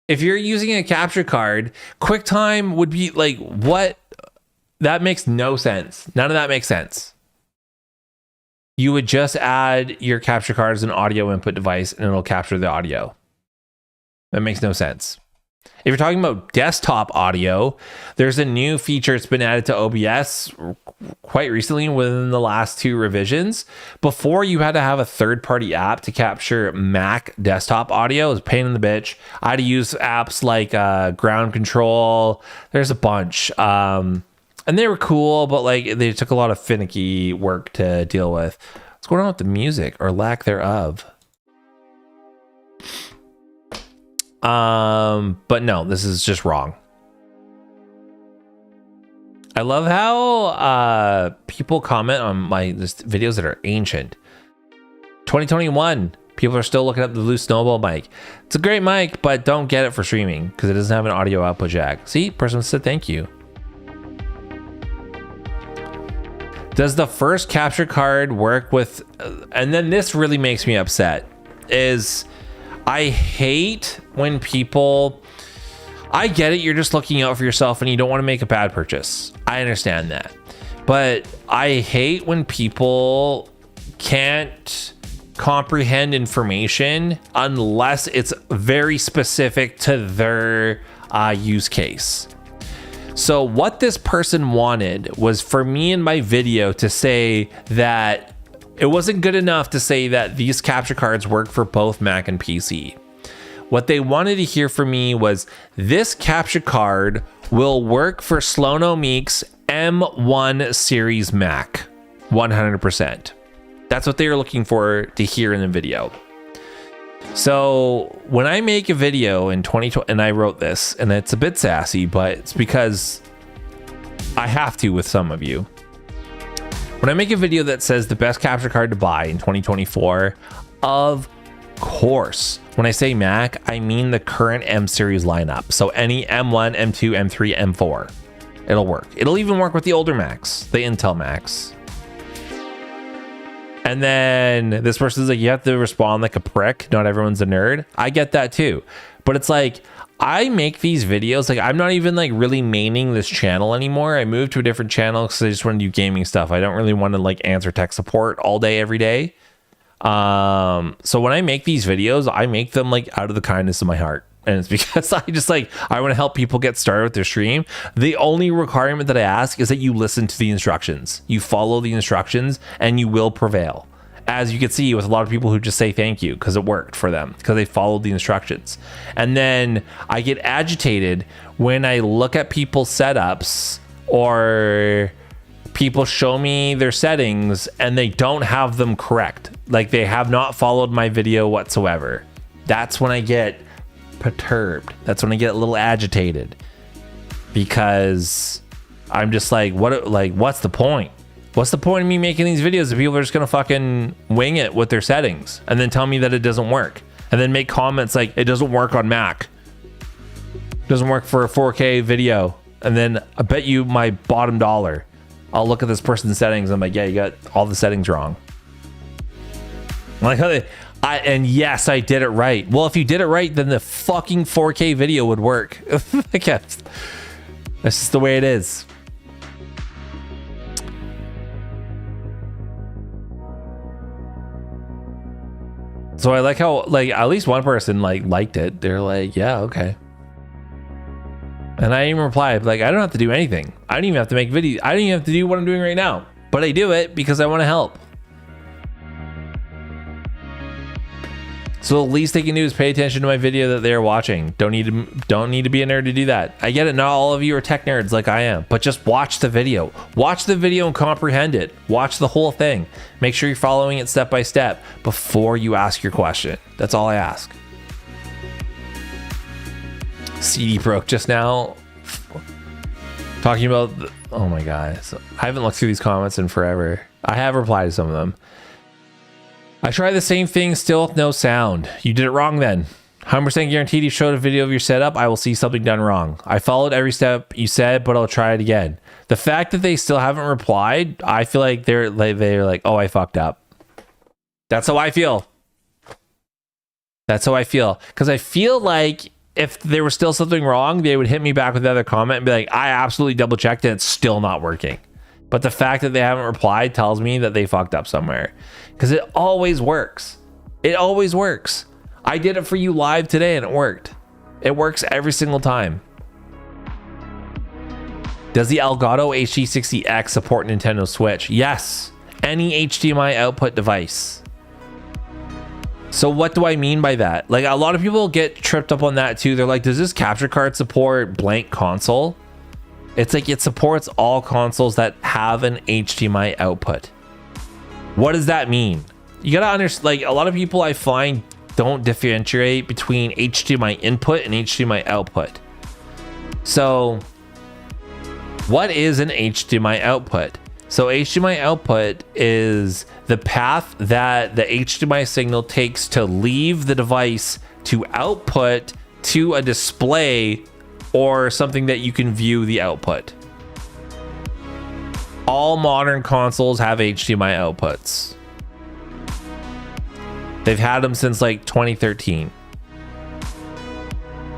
If you're using a capture card, QuickTime would be like, what? That makes no sense. None of that makes sense. You would just add your capture card as an audio input device and it'll capture the audio. That makes no sense. If you're talking about desktop audio, there's a new feature. It's been added to OBS quite recently within the last 2 revisions. Before, you had to have a third-party app to capture Mac desktop audio. It was a pain in the bitch. I had to use apps like Ground Control. There's a bunch. And they were cool, but like they took a lot of finicky work to deal with. What's going on with the music or lack thereof? But no, this is just wrong. I love how people comment on my videos that are ancient. 2021, people are still looking up the loose snowball mic. It's a great mic, but don't get it for streaming because it doesn't have an audio output jack. See, person said thank you. Does the first capture card work with, and then this really makes me upset, is I hate when people, I get it, you're just looking out for yourself and you don't want to make a bad purchase. I understand that. But I hate when people can't comprehend information unless it's very specific to their use case. So what this person wanted was for me in my video to say that it wasn't good enough to say that these capture cards work for both Mac and PC. What they wanted to hear from me was this capture card will work for Slonomic's M1 series Mac 100%. That's what they were looking for to hear in the video. So when I make a video in 2020, and I wrote this, and it's a bit sassy, but it's because I have to with some of you. When I make a video that says the best capture card to buy in 2024, of course, when I say Mac, I mean the current M series lineup. So any M1, M2, M3, M4, it'll work. It'll even work with the older Macs, the Intel Macs. And then this person's like, you have to respond like a prick. Not everyone's a nerd. I get that too. But it's like, I make these videos, like I'm not even like really maining this channel anymore. I moved to a different channel because I just want to do gaming stuff. I don't really want to like answer tech support all day, every day. So when I make these videos, I make them like out of the kindness of my heart. And it's because I just like, I want to help people get started with their stream. The only requirement that I ask is that you listen to the instructions. You follow the instructions and you will prevail. As you can see with a lot of people who just say thank you because it worked for them, because they followed the instructions. And then I get agitated when I look at people's setups or people show me their settings and they don't have them correct. Like they have not followed my video whatsoever. That's when I get perturbed. That's when I get a little agitated because I'm just like, what's the point? What's the point of me making these videos if people are just gonna fucking wing it with their settings and then tell me that it doesn't work and then make comments like it doesn't work on Mac, it doesn't work for a 4K video, and then I bet you my bottom dollar I'll look at this person's settings and I'm like, yeah, you got all the settings wrong. Like how they, and yes, I did it right. Well, if you did it right, then the fucking 4K video would work. I guess that's just the way it is. So I like how like at least one person like liked it. They're like, yeah, okay. And I even replied like, I don't have to do anything. I don't even have to make videos. I don't even have to do what I'm doing right now. But I do it because I want to help. So the least they can do is pay attention to my video that they're watching. Don't need to be a nerd to do that. I get it. Not all of you are tech nerds like I am, but just watch the video. Watch the video and comprehend it. Watch the whole thing. Make sure you're following it step by step before you ask your question. That's all I ask. CD broke just now. Talking about, oh my God. So I haven't looked through these comments in forever. I have replied to some of them. I tried the same thing, still with no sound. You did it wrong then. 100% guaranteed you showed a video of your setup, I will see something done wrong. I followed every step you said, but I'll try it again. The fact that they still haven't replied, I feel like they're like, oh, I fucked up. That's how I feel. That's how I feel. Because I feel like if there was still something wrong, they would hit me back with another comment and be like, I absolutely double checked and it's still not working. But the fact that they haven't replied tells me that they fucked up somewhere. Because it always works. It always works. I did it for you live today and it worked. It works every single time. Does the Elgato HD60X support Nintendo Switch? Yes. Any HDMI output device. So what do I mean by that? Like, a lot of people get tripped up on that too. They're like, does this capture card support blank console? It's like, it supports all consoles that have an HDMI output. What does that mean? You gotta understand, like, a lot of people I find don't differentiate between HDMI input and HDMI output. So what is an HDMI output? So HDMI output is the path that the HDMI signal takes to leave the device to output to a display or something that you can view the output. All modern consoles have HDMI outputs. They've had them since like 2013.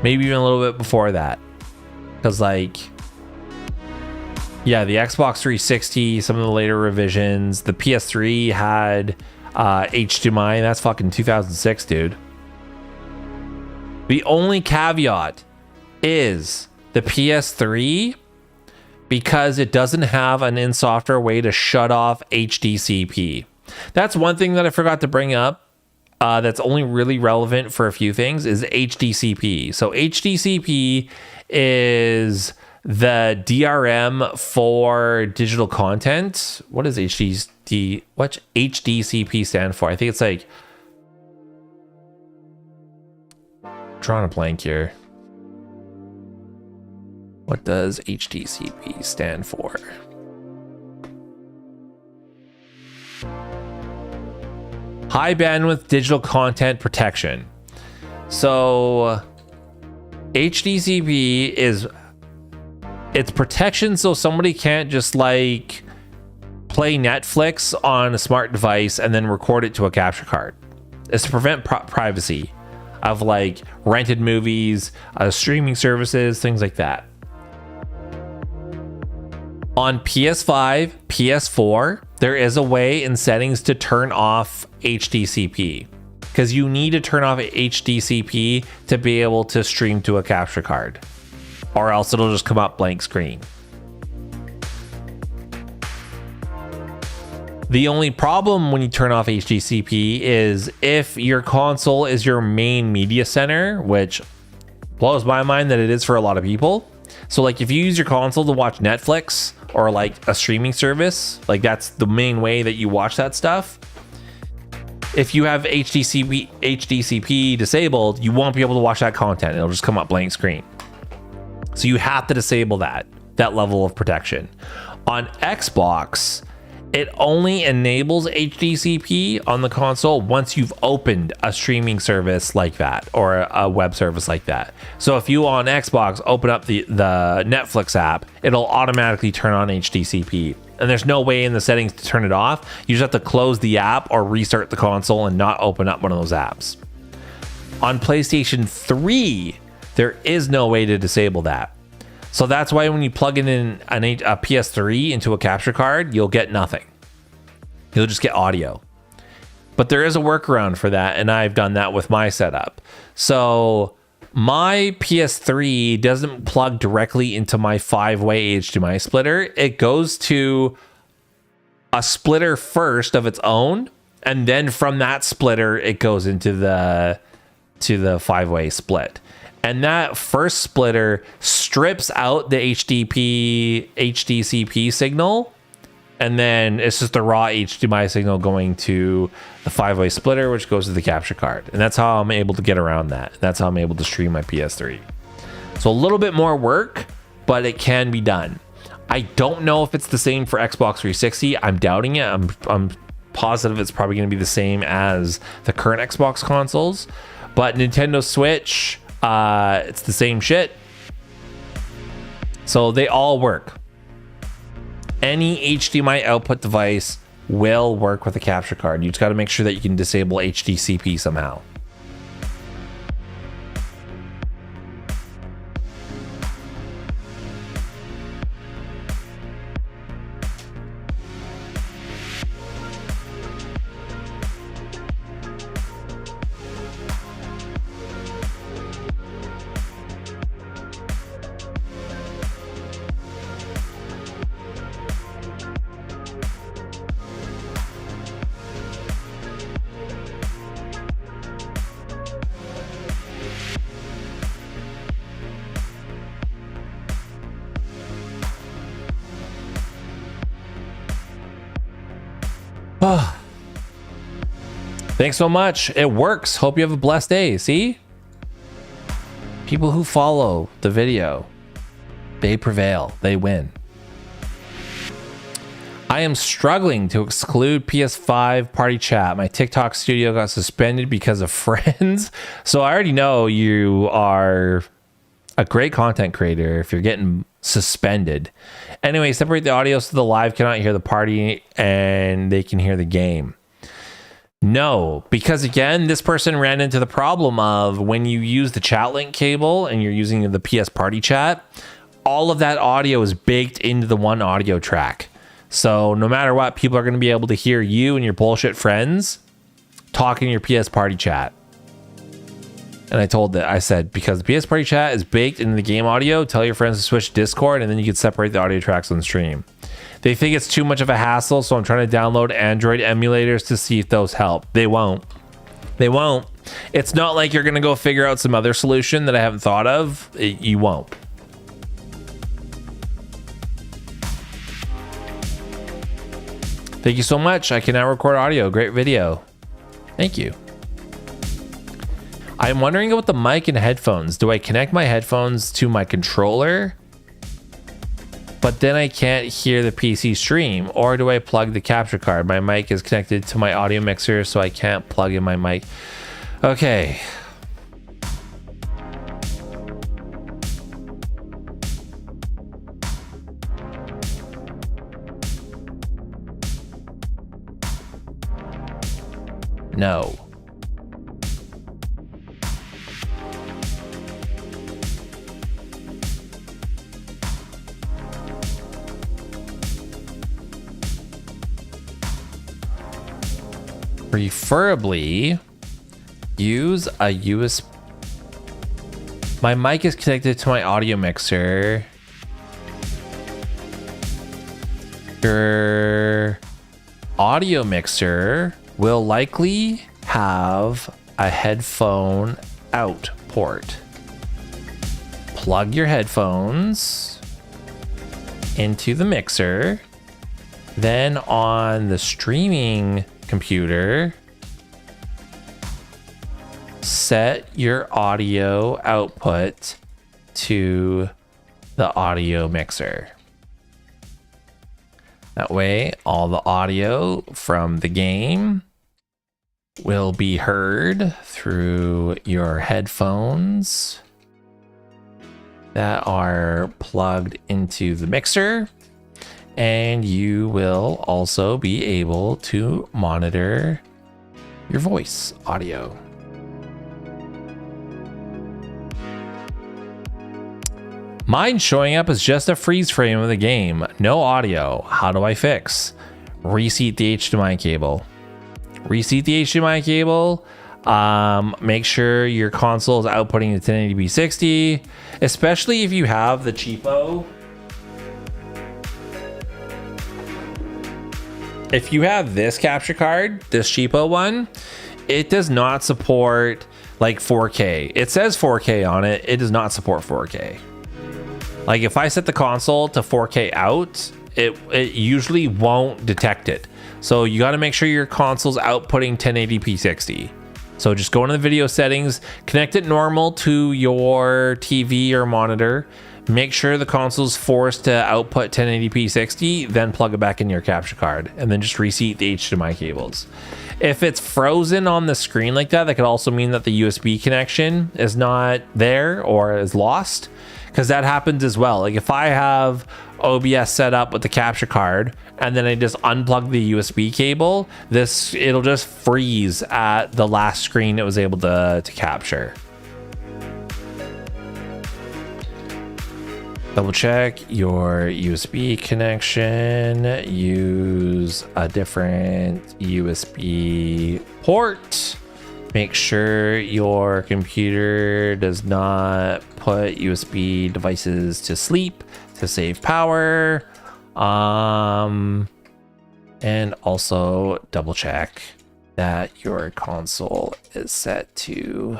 Maybe even a little bit before that. Because like, yeah, the Xbox 360, some of the later revisions, the PS3 had HDMI. That's fucking 2006, dude. The only caveat is the PS3, because it doesn't have an in-software way to shut off HDCP. That's one thing that I forgot to bring up. That's only really relevant for a few things is HDCP. So HDCP is the DRM for digital content. What does what's HDCP stand for? I think it's like, drawing a blank here. What does HDCP stand for? High bandwidth digital content protection. So HDCP is, it's protection so somebody can't just like play Netflix on a smart device and then record it to a capture card. It's to prevent privacy of like rented movies, streaming services, things like that. On PS5, PS4, there is a way in settings to turn off HDCP, because you need to turn off HDCP to be able to stream to a capture card, or else it'll just come up blank screen. The only problem when you turn off HDCP is if your console is your main media center, which blows my mind that it is for a lot of people. So like if you use your console to watch Netflix or like a streaming service, like that's the main way that you watch that stuff. If you have HDCP disabled, you won't be able to watch that content. It'll just come up blank screen. So you have to disable that level of protection. On Xbox, it only enables HDCP on the console once you've opened a streaming service like that or a web service like that. So if you on Xbox open up the Netflix app, it'll automatically turn on HDCP. And there's no way in the settings to turn it off. You just have to close the app or restart the console and not open up one of those apps. On PlayStation 3, there is no way to disable that. So that's why when you plug in a PS3 into a capture card, you'll get nothing. You'll just get audio. But there is a workaround for that, and I've done that with my setup. So my PS3 doesn't plug directly into my 5-way HDMI splitter. It goes to a splitter first of its own, and then from that splitter, it goes into the 5-way split. And that first splitter strips out the HDCP signal, and then it's just a raw HDMI signal going to the 5-way splitter, which goes to the capture card. And that's how I'm able to get around that. That's how I'm able to stream my PS3. So a little bit more work, but it can be done. I don't know if it's the same for Xbox 360. I'm doubting it. I'm positive it's probably going to be the same as the current Xbox consoles. But Nintendo Switch, it's the same shit. So they all work. Any HDMI output device will work with a capture card. You just got to make sure that you can disable HDCP somehow. Thanks so much. It works. Hope you have a blessed day. See? People who follow the video, they prevail. They win. I am struggling to exclude PS5 party chat. My TikTok studio got suspended because of friends. So I already know you are a great content creator if you're getting suspended. Anyway, separate the audio so the live cannot hear the party and they can hear the game. No, because again, this person ran into the problem of when you use the chat link cable and you're using the PS party chat, all of that audio is baked into the one audio track. So no matter what, people are going to be able to hear you and your bullshit friends talking your PS party chat. And I said, because the PS party chat is baked into the game audio, tell your friends to switch to Discord and then you can separate the audio tracks on stream. They think it's too much of a hassle, so I'm trying to download Android emulators to see if those help. They won't. They won't. It's not like you're going to go figure out some other solution that I haven't thought of. You won't. Thank you so much. I can now record audio. Great video. Thank you. I'm wondering about the mic and headphones. Do I connect my headphones to my controller, but then I can't hear the PC stream? Or do I plug the capture card? My mic is connected to my audio mixer, so I can't plug in my mic. Okay. No. Preferably use a USB. My mic is connected to my audio mixer. Your audio mixer will likely have a headphone out port. Plug your headphones into the mixer. Then on the streaming computer, set your audio output to the audio mixer. That way, all the audio from the game will be heard through your headphones that are plugged into the mixer. And you will also be able to monitor your voice audio. Mine showing up as just a freeze frame of the game. No audio. How do I fix? Reseat the HDMI cable. Reseat the HDMI cable. Make sure your console is outputting to 1080p 60, especially if you have the cheapo. If you have this capture card, this cheapo one, it does not support like 4K. It says 4K on it. It does not support 4K. Like if I set the console to 4K out, it usually won't detect it. So you got to make sure your console's outputting 1080p 60. So just go into the video settings, connect it normal to your TV or monitor. Make sure the console's forced to output 1080p 60, then plug it back in your capture card, and then just reseat the HDMI cables. If it's frozen on the screen like that, that could also mean that the USB connection is not there or is lost, because that happens as well. Like if I have OBS set up with the capture card and then I just unplug the USB cable, it'll just freeze at the last screen it was able to capture. Double check your USB connection. Use a different USB port. Make sure your computer does not put USB devices to sleep to save power. And also double check that your console is set to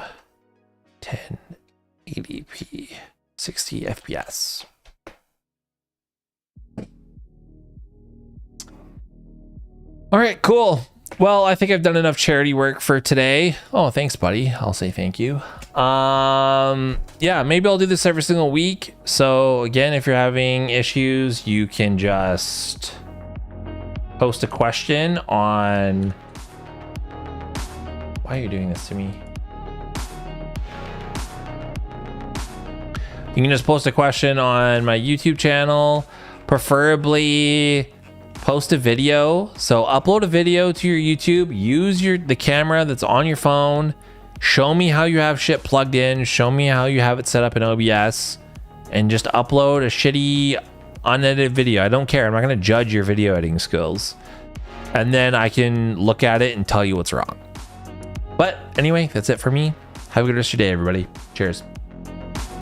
1080p 60 FPS. All right, cool. Well, I think I've done enough charity work for today. Oh, thanks, buddy. I'll say thank you. Yeah, maybe I'll do this every single week. So again, if you're having issues, you can just post a question on... Why are you doing this to me? You can just post a question on my YouTube channel, preferably post a video. So upload a video to your YouTube, use the camera that's on your phone, show me how you have shit plugged in, show me how you have it set up in OBS, and just upload a shitty unedited video. I don't care. I'm not going to judge your video editing skills. And then I can look at it and tell you what's wrong. But anyway, that's it for me. Have a good rest of your day, everybody. Cheers.